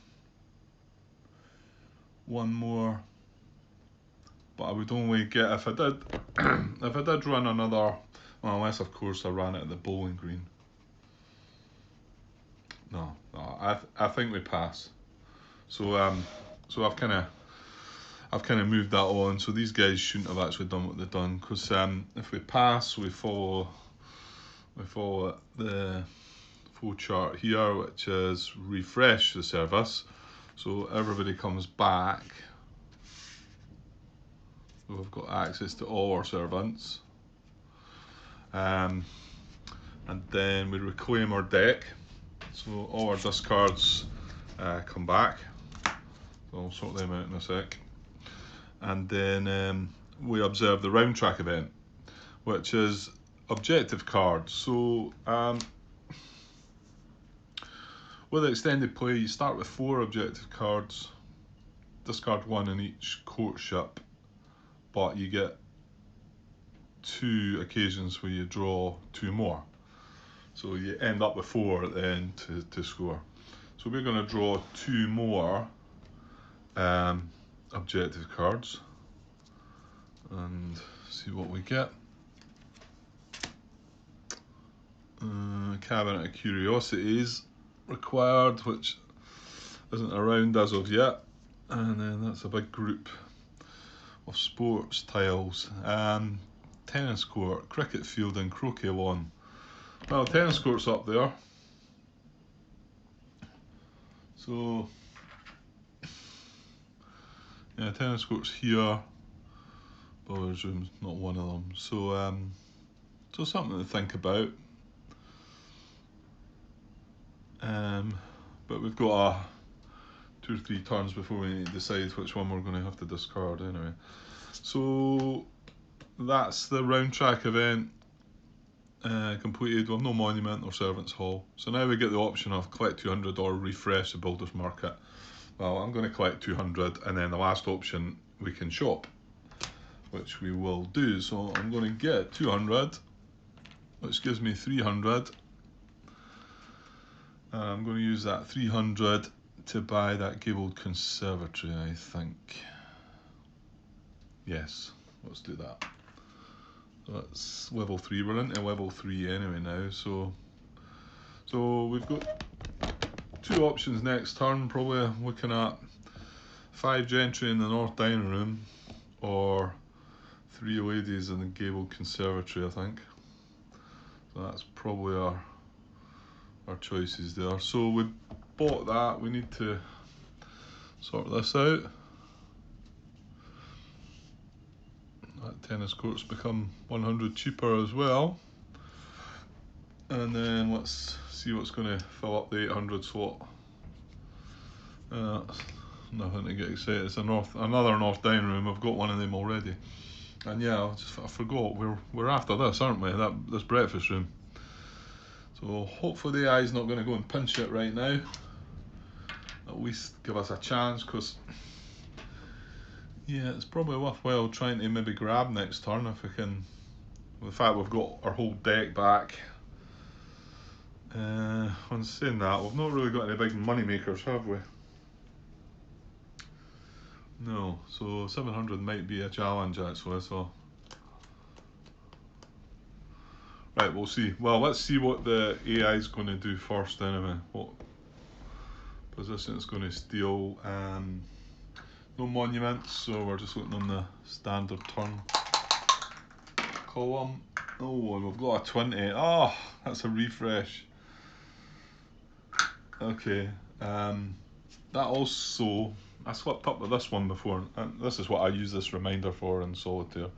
S1: one more, but I would only get, if I did, if I did run another, well, unless of course I ran it at the bowling green. No, I think we pass. So so I've kind of moved that on. So these guys shouldn't have actually done what they've done, because if we pass, we follow the flow chart here, which is refresh the service. So everybody comes back. We've got access to all our servants. And then we reclaim our deck. So all our discards come back. So I'll sort them out in a sec. And then we observe the round track event, which is objective cards. So with extended play, you start with 4 objective cards, discard 1 in each courtship, but you get 2 occasions where you draw 2 more. So you end up with 4 at the end to score. So we're going to draw 2 more objective cards and see what we get. Cabinet of Curiosities required, which isn't around as of yet. And then that's a big group of sports tiles. Tennis court, cricket field and croquet lawn. Well, tennis court's up there. So yeah, tennis court's here. Billiards room's not one of them. So so something to think about. But we've got 2 or 3 turns before we need to decide which one we're going to have to discard anyway. So that's the round track event completed. We have no monument or servants hall. So now we get the option of collect 200 or refresh the builder's market. Well, I'm going to collect 200, and then the last option we can shop, which we will do. So I'm going to get 200, which gives me 300. And I'm going to use that 300 to buy that gabled conservatory, I think. Yes, let's do that. So that's level 3. We're into level 3 anyway now. So we've got 2 options next turn. Probably looking at 5 gentry in the north dining room, or 3 ladies in the gabled conservatory, I think. So that's probably our choices there. So we bought that, we need to sort this out. That tennis court's become 100 cheaper as well. And then let's see what's going to fill up the 800 slot. Nothing to get excited. It's another north dining room. I've got one of them already. And yeah, I forgot we're after this, aren't we? This breakfast room. So hopefully the AI's not going to go and pinch it right now. At least give us a chance, because yeah, it's probably worthwhile trying to maybe grab next turn if we can. With the fact we've got our whole deck back. On saying that, we've not really got any big money makers, have we? No, so 700 might be a challenge actually. So right, we'll see. Well, let's see what the AI is going to do first anyway. What position it's going to steal. No monuments, so we're just looking on the standard turn column. Oh, and we've got a 20. Oh, that's a refresh. Okay, that also, I slipped up with this one before, and this is what I use this reminder for in Solitaire.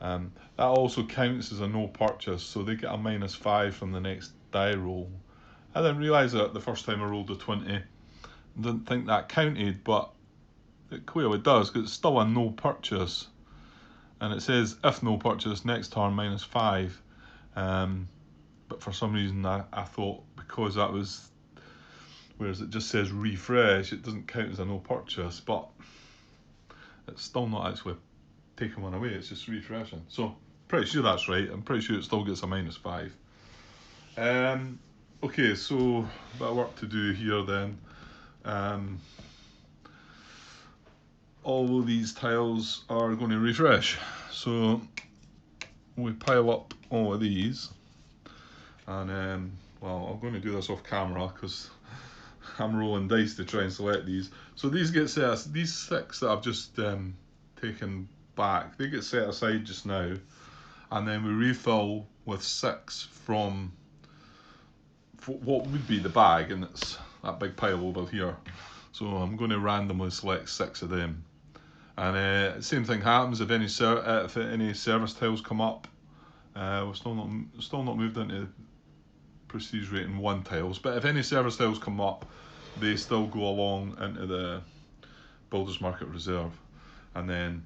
S1: That also counts as a no purchase, so they get a -5 from the next die roll. I didn't realise that the first time I rolled a 20. Didn't think that counted, but it clearly does, because it's still a no purchase. And it says, if no purchase, next turn -5. But for some reason I thought, because that was, whereas it just says refresh, it doesn't count as a no purchase, but it's still not actually taking one away, it's just refreshing. So pretty sure that's right. I'm pretty sure it still gets a -5. Okay, so a bit of work to do here then. All of these tiles are going to refresh, so we pile up all of these, and well, I'm going to do this off camera because I'm rolling dice to try and select these. So these get set, these 6 that I've just taken back, they get set aside just now, and then we refill with 6 from what would be the bag, and it's that big pile over here. So I'm going to randomly select 6 of them. And same thing happens if any service tiles come up. We're still not moved into prestige rating 1 tiles, but if any service tiles come up, they still go along into the Builders Market Reserve. And then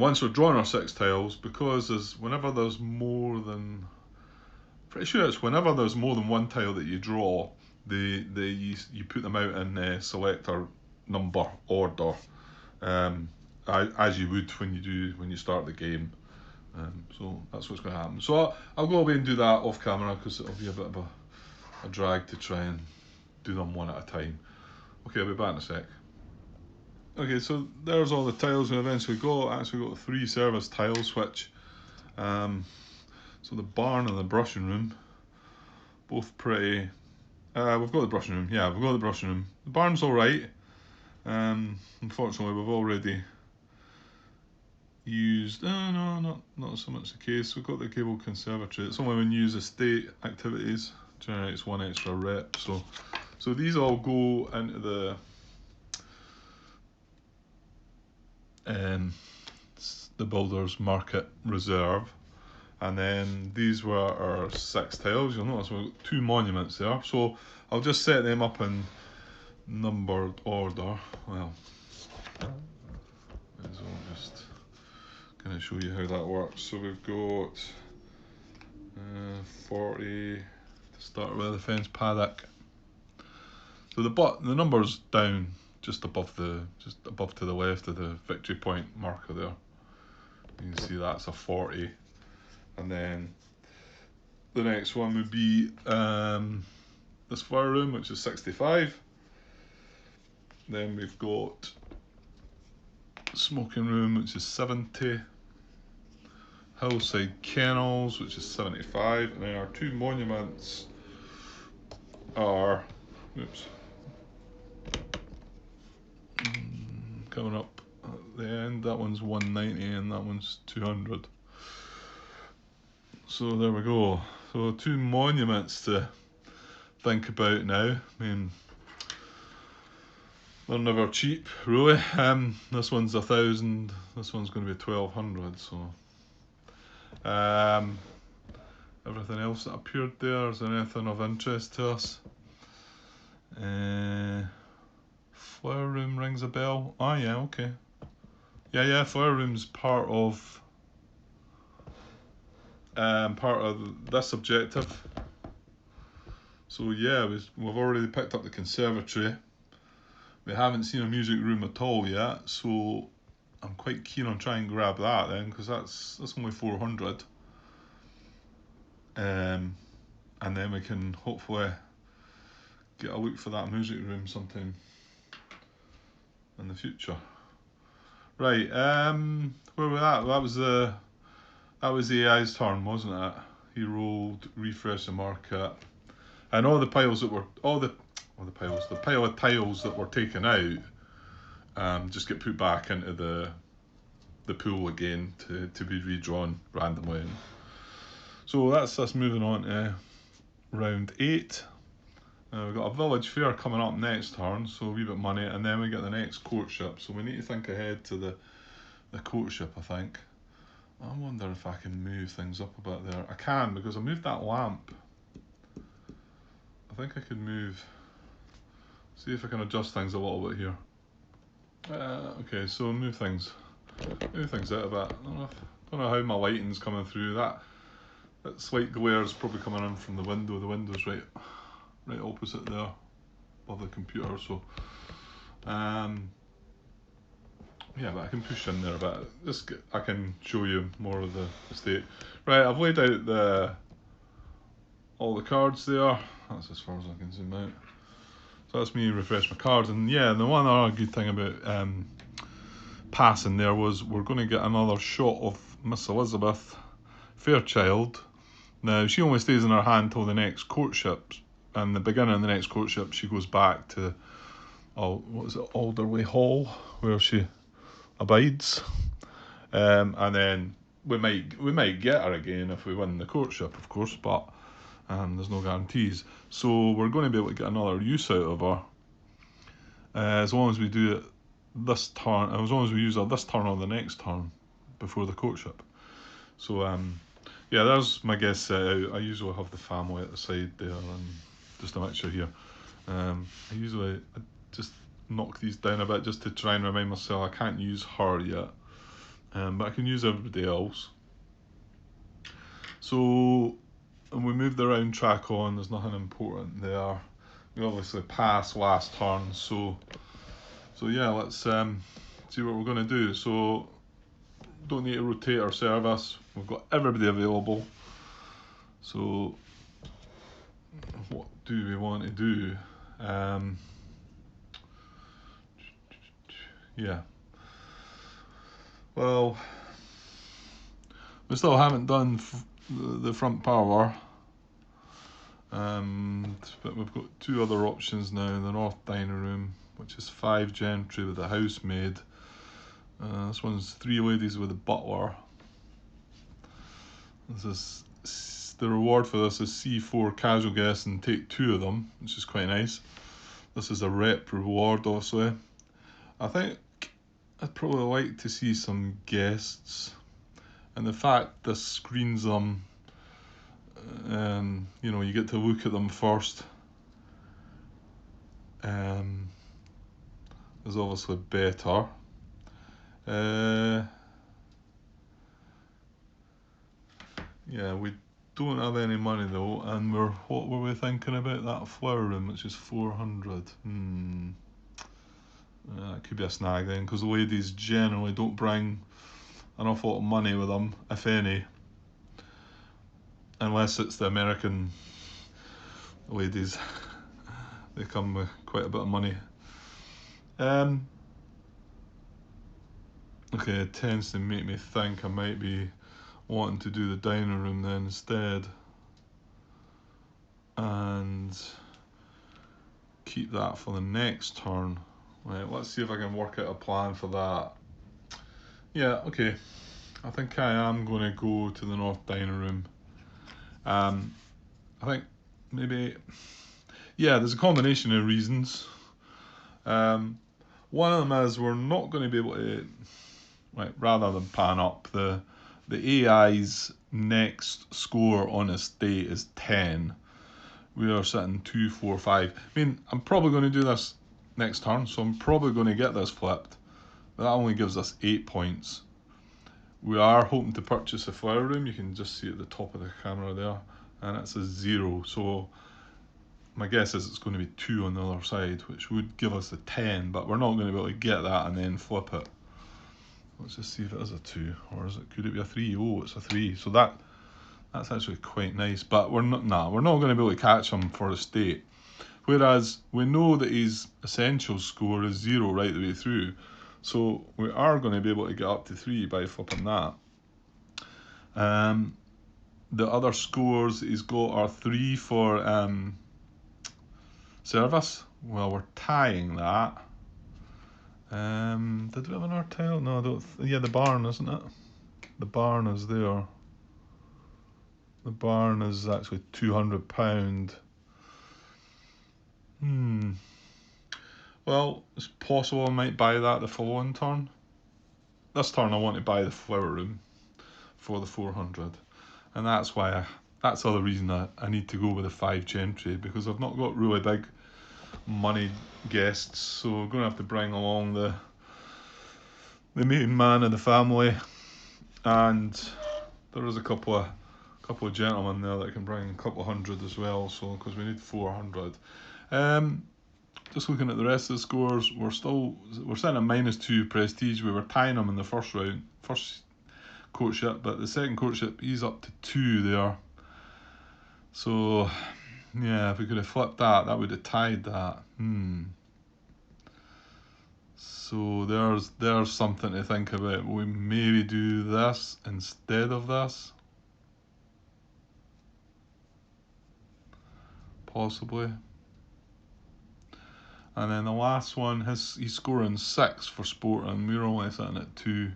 S1: once we've drawn our 6 tiles, because whenever there's more than 1 tile that you draw, you put them out in selector number order. As you would when you start the game. So that's what's going to happen. So I'll go away and do that off camera, because it'll be a bit of a drag to try and do them one at a time. Okay, I'll be back in a sec. Okay, so there's all the tiles we eventually got. I actually got 3 service tiles, which so the barn and the brushing room, both pretty. We've got the brushing room. Yeah, we've got the brushing room. The barn's all right. Unfortunately, we've already used, no, not so much the case. We've got the cable conservatory. It's only when you use estate activities generates 1 extra rep. So these all go into the Builders Market Reserve, and then these were our 6 tiles. You'll notice we've got 2 monuments there. So I'll just set them up in numbered order. Well, I'll just going to show you how that works. So we've got 40 to start with, the fence paddock. So the number's down just above to the left of the victory point marker there. You can see that's a 40, and then the next one would be this flower room, which is 65. Then we've got smoking room, which is 70. Hillside Kennels, which is 75, and then our 2 monuments are, coming up at the end that one's 190 and that one's 200. So there we go. So 2 monuments to think about now. I mean, they're never cheap, really. This one's 1,000. This one's going to be 1,200. So, everything else that appeared there, is there anything of interest to us? Flower Room rings a bell. Oh yeah, okay. Yeah. Flower Room's part of this objective. So yeah, we've already picked up the conservatory. We haven't seen a music room at all yet, so I'm quite keen on trying to grab that then, because that's only 400. And then we can hopefully get a look for that music room sometime in the future. Right, where were we at? That was the AI's turn, wasn't it? He rolled, refresh the market, and all the piles that were the pile of tiles that were taken out, just get put back into the pool again to be redrawn randomly. So that's us moving on to round 8. We've got a village fair coming up next turn, so a wee bit of money, and then we get the next courtship. So we need to think ahead to the courtship, I think. I wonder if I can move things up a bit there. I can, because I moved that lamp. I think I could move. See if I can adjust things a little bit here. Okay, so move things out a bit. I don't know how my lighting's coming through. That slight glare is probably coming in from the window. The window's right opposite there, above the computer. So, yeah, but I can push in there a bit. I can show you more of the estate. Right, I've laid out all the cards there. That's as far as I can zoom out. So that's me refresh my cards, and yeah, the one other good thing about passing there was we're going to get another shot of Miss Elizabeth Fairchild. Now she only stays in her hand till the next courtship, and the beginning of the next courtship she goes back to Alderley Hall where she abides, and then we might get her again if we win the courtship, of course, but there's no guarantees. So we're going to be able to get another use out of her, as long as we do it this turn, as long as we use her this turn or the next turn before the courtship. So yeah, there's my guess set out. I usually have the family at the side there and just a mixture here. I just knock these down a bit just to try and remind myself I can't use her yet, but I can use everybody else. So, and we move the round track on, there's nothing important there. We obviously passed last turn, so yeah, let's see what we're going to do. So, don't need to rotate our service, we've got everybody available. So, what do we want to do? Yeah. Well, we still haven't done the front parlour, but we've got 2 other options now. The north dining room, which is 5 gentry with a housemaid. This one's 3 ladies with a butler. The reward for this is see 4 casual guests and take 2 of them, which is quite nice. This is a rep reward, obviously. I think I'd probably like to see some guests, and the fact this screens them, you get to look at them first, is obviously better. Yeah, we don't have any money though, and what were we thinking about that flower room, which is 400? That could be a snag then, because the ladies generally don't bring an awful lot of money with them, if any, unless it's the American ladies. They come with quite a bit of money. Okay, it tends to make me think I might be wanting to do the dining room then instead, and keep that for the next turn. Right, let's see if I can work out a plan for that. Yeah, okay. I think I am going to go to the North Dining Room. Um, I think maybe, yeah, there's a combination of reasons. Um, One of them is we're not going to be able to, right, rather than pan up, the AI's next score on estate is 10. We are sitting 2, 4, 5. I mean, I'm probably going to do this next turn, so I'm probably going to get this flipped. But that only gives us 8 points. We are hoping to purchase a flower room. You can just see at the top of the camera there, and it's a 0. So my guess is it's going to be 2 on the other side, which would give us a 10, but we're not going to be able to get that and then flip it. Let's just see if it is a 2, or could it be a 3? Oh, it's a 3. So that's actually quite nice, but we're not going to be able to catch him for estate. Whereas we know that his essential score is 0 right the way through, so we are going to be able to get up to 3 by flipping that. The other scores he's got are 3 for service. Well, we're tying that. Did we have another tile? No, I don't. Yeah, the barn, isn't it? The barn is there. The barn is actually £200. Well, it's possible I might buy that the following turn. This turn I want to buy the flower room for the 400, and that's why that's the other reason I need to go with a 5 gentry, because I've not got really big money guests, so I'm going to have to bring along the main man of the family, and there is a couple of gentlemen there that can bring a couple of hundred as well, so because we need 400. Just looking at the rest of the scores, we're sitting at -2 prestige. We were tying him in the first courtship, but the second courtship he's up to 2 there. So yeah, if we could have flipped that, that would have tied that. So there's something to think about. We maybe do this instead of this, possibly. And then the last one, he's scoring 6 for sport, and we're only sitting at 2.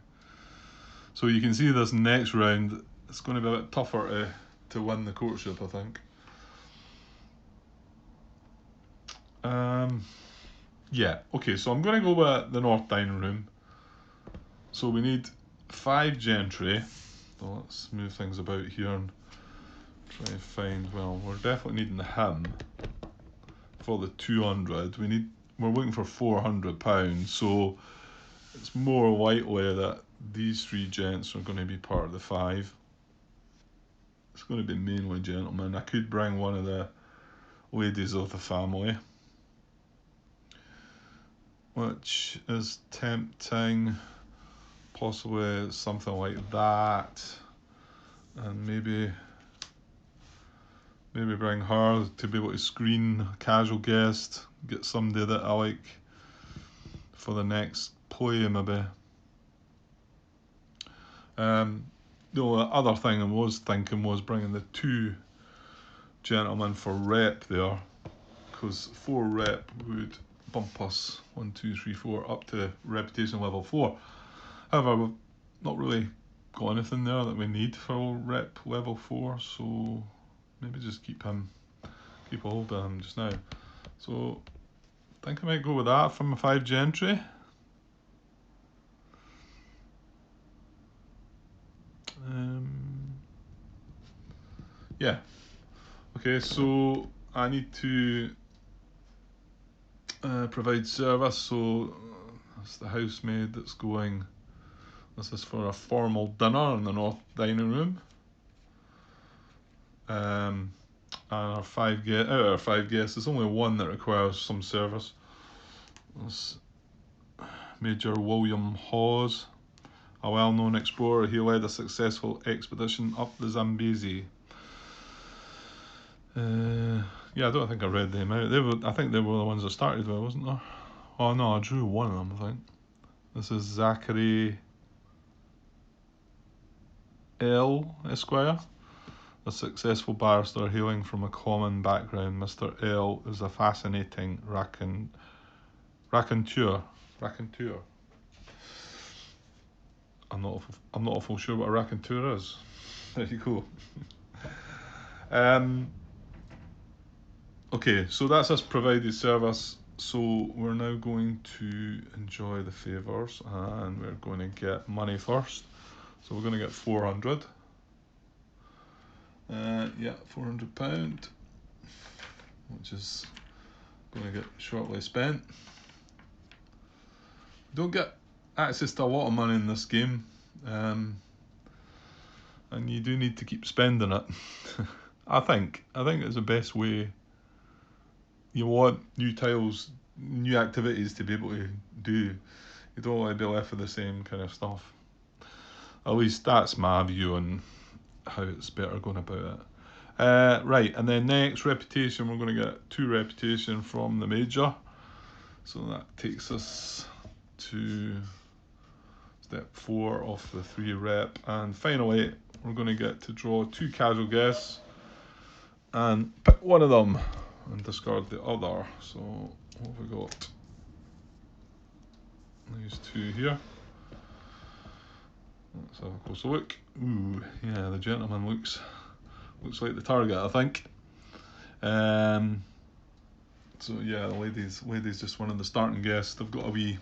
S1: So you can see this next round, it's going to be a bit tougher to win the courtship, I think. Yeah, okay, so I'm going to go with the North Dining Room. So we need 5 gentry. So let's move things about here and try and find, well, we're definitely needing him for the 200. We're looking for £400, so it's more likely that these 3 gents are going to be part of the 5. It's going to be mainly gentlemen. I could bring one of the ladies of the family, which is tempting. Possibly something like that, and maybe bring her to be able to screen a casual guest, get somebody that I like for the next play maybe. The other thing I was thinking was bringing the 2 gentlemen for rep there, because 4 rep would bump us 1, 2, 3, 4 up to reputation level 4. However, we've not really got anything there that we need for rep level 4, so maybe just keep a hold of him just now. So I think I might go with that from a 5 gentry. Yeah. Okay, so I need to provide service, so that's the housemaid that's going. This is for a formal dinner in the North Dining Room. And our 5 out of our 5 guests, there's only one that requires some service. That's Major William Hawes, a well-known explorer. He led a successful expedition up the Zambezi. Yeah, I don't think I read them out. I think they were the ones I started with, wasn't there? Oh no, I drew one of them, I think. This is Zachary L. Esquire, a successful barrister hailing from a common background. Mr. L is a fascinating raconteur. I'm not awful sure what a raconteur is. There you go. Okay, so that's us provided service. So we're now going to enjoy the favours, and we're going to get money first. So we're going to get 400. Yeah, £400, which is going to get shortly spent. Don't get access to a lot of money in this game, and you do need to keep spending it. I think it's the best way. You want new tiles, new activities to be able to do. You don't want to be left with the same kind of stuff. At least that's my view on how it's better going about it. Right, and then next, reputation. We're going to get 2 reputation from the major. So that takes us to step 4 of the 3 rep. And finally, we're going to get to draw 2 casual guests and pick one of them and discard the other. So what have we got? These 2 here. Let's have a closer look. Ooh, yeah, the gentleman looks like the target, I think. So yeah, the ladies just one of the starting guests. They've got a wee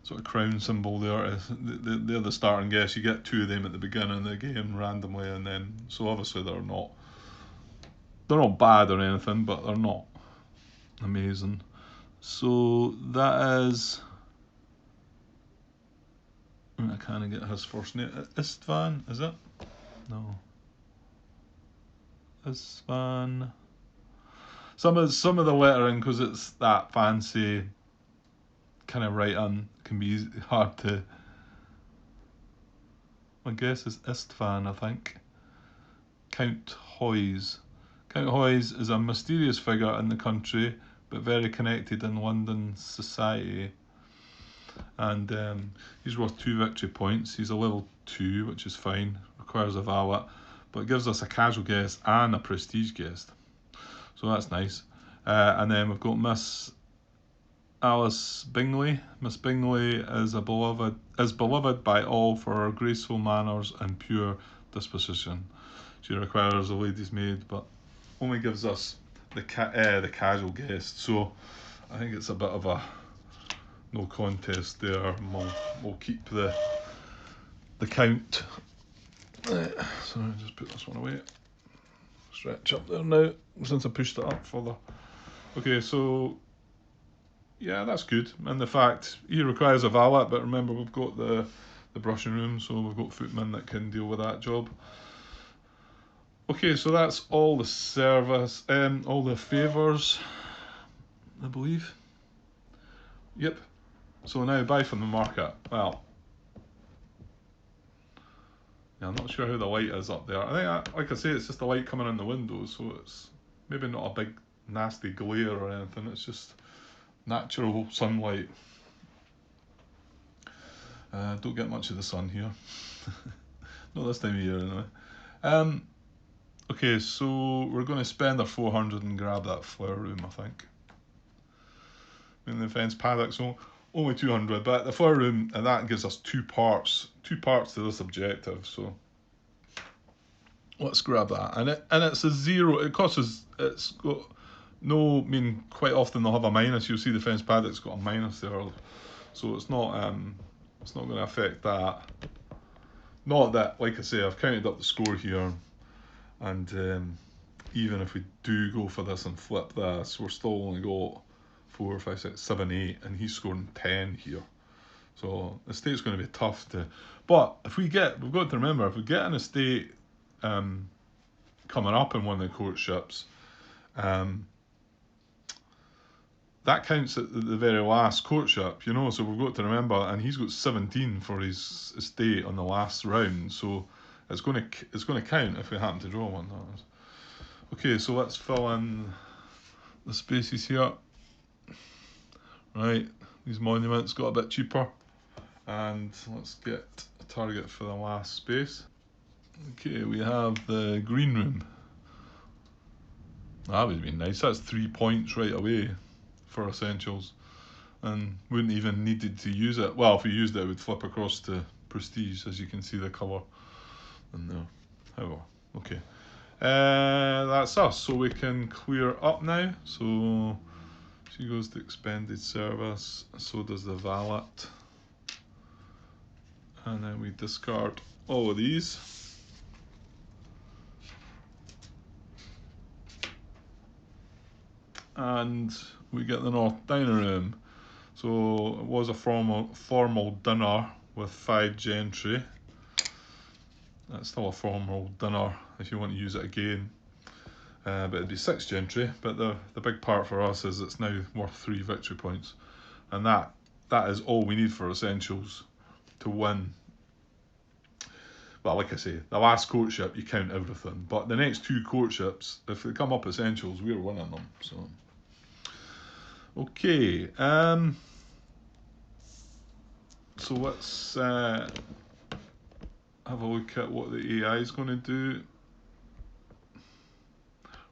S1: sort of crown symbol there. They're the starting guests. You get 2 of them at the beginning of the game randomly, and then so obviously they're not bad or anything, but they're not amazing. So that is. I can't get his first name. Istvan, is it? No. Istvan. Some of the lettering, because it's that fancy kind of writing, can be hard to. My guess is Istvan, I think. Count Hoyes. Count Hoyes is a mysterious figure in the country, but very connected in London society. And he's worth 2 victory points. He's a level 2, which is fine. Requires a valet, but gives us a casual guest and a prestige guest. So that's nice. And then we've got Miss Alice Bingley. Miss Bingley is beloved by all for her graceful manners and pure disposition. She requires a lady's maid, but only gives us the casual guest. So I think it's a bit of a no contest there. We'll keep the count. So just put this one away. Stretch up there now since I pushed it up further. Okay, so yeah, that's good. And the fact he requires a valet, but remember we've got the brushing room, so we've got footmen that can deal with that job. Okay, so that's all the service, all the favours, I believe. Yep. So now buy from the market. Well, yeah, I'm not sure how the light is up there. I think, like I say, it's just the light coming in the window, so it's maybe not a big nasty glare or anything. It's just natural sunlight. Don't get much of the sun here. Not this time of year anyway. Okay, so we're going to spend our 400 and grab that flower room, I think. In the fence paddock, so only 200, but the flower room, and that gives us 2 parts to this objective. So let's grab that, and it's a 0. It costs us. It's got no. I mean, quite often they'll have a minus. You'll see the fence paddock's got a minus there, so it's not going to affect that. Not that, like I say, I've counted up the score here, and even if we do go for this and flip this, we're still only got 4, 5, 6, 7, 8, and he's scoring 10 here. So the estate's going to be tough to. But we've got to remember, if we get an estate coming up in one of the courtships, that counts at the very last courtship, you know. So we've got to remember, and he's got 17 for his estate on the last round. So it's going to count if we happen to draw one. Okay, so let's fill in the spaces here. Right, these monuments got a bit cheaper, and let's get a target for the last space. Okay, we have the green room. That would be nice. That's 3 points right away for essentials, and wouldn't even needed to use it. Well, if we used it, it would flip across to prestige, as you can see the colour in there. Oh, okay. That's us, so we can clear up now. So she goes to expended service, so does the valet. And then we discard all of these. And we get the North Dining Room. So it was a formal dinner with 5 gentry. That's still a formal dinner if you want to use it again. But it'd be 6 gentry. But the big part for us is it's now worth 3 victory points. And that is all we need for essentials to win. Well, like I say, the last courtship, you count everything. But the next 2 courtships, if they come up essentials, we're winning them. So, okay. So let's have a look at what the AI is going to do.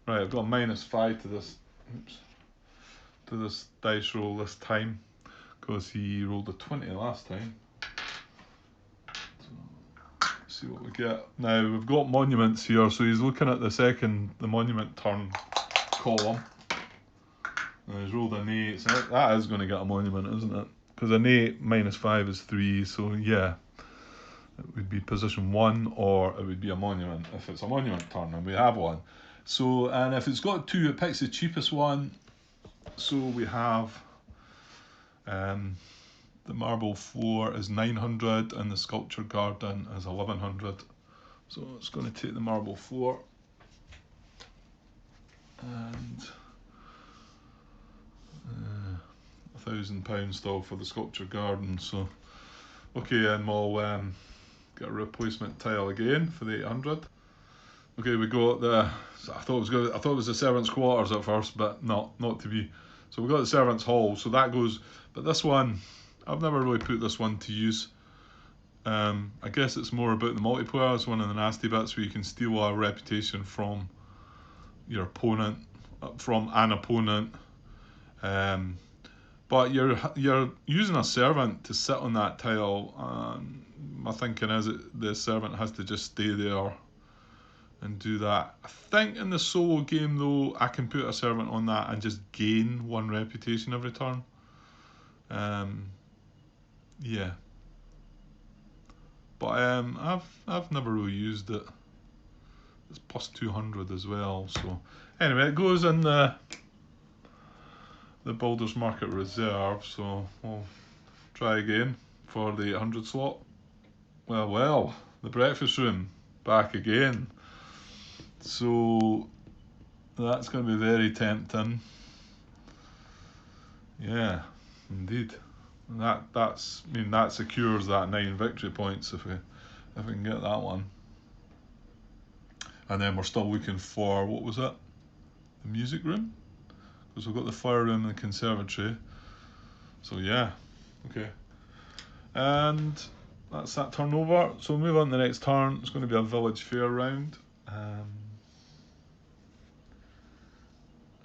S1: Right, I've got -5 to this. Oops, to this dice roll this time because he rolled a 20 last time. So, let's see what we get. Now we've got monuments here, so he's looking at the monument turn column. And he's rolled an 8, so that is going to get a monument, isn't it? Because an 8 -5 is 3, so yeah. It would be position 1 or it would be a monument if it's a monument turn, and we have one. So, and if it's got 2, it picks the cheapest one. So we have the marble floor is 900 and the sculpture garden is 1100. So it's going to take the marble floor. And £1,000 still for the sculpture garden. So okay, and we'll get a replacement tile again for the 800. Okay, we got the. I thought it was the servants' quarters at first, but not to be. So we got the servants' hall. So that goes. But this one, I've never really put this one to use. I guess it's more about the multiplayer. It's one of the nasty bits where you can steal a reputation from your opponent, from an opponent. But you're using a servant to sit on that tile. My thinking is that the servant has to just stay there and do that. I think in the solo game though, I can put a servant on that and just gain 1 reputation every turn. Yeah. But I've never really used it. It's plus 200 as well. So anyway, it goes in the Builders Market Reserve. So we'll try again for the 800 slot. Well, the breakfast room back again. So that's going to be very tempting. Yeah, indeed. That secures that 9 victory points if we can get that one. And then we're still looking for, what was it? The music room? Because we've got the fire room and the conservatory. So yeah, okay. And that's that turn over. So we'll move on to the next turn. It's going to be a village fair round.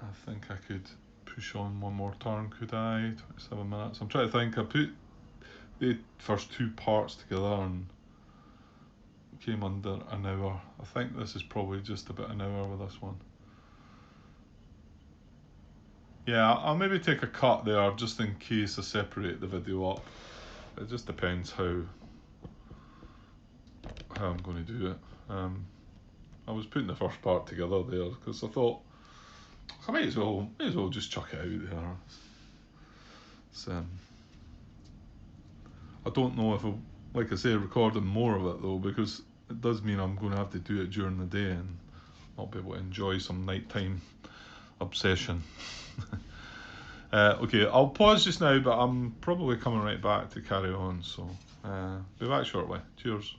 S1: I think I could push on 1 more turn, could I? 27 minutes. I'm trying to think. I put the first 2 parts together and came under an hour. I think this is probably just about an hour with this one. Yeah, I'll maybe take a cut there just in case I separate the video up. It just depends how I'm going to do it. I was putting the first part together there because I thought I might as well just chuck it out there. I don't know if I'll, like I say, recording more of it though, because it does mean I'm going to have to do it during the day and not be able to enjoy some nighttime obsession. Okay, I'll pause just now, but I'm probably coming right back to carry on, so be back shortly. Cheers.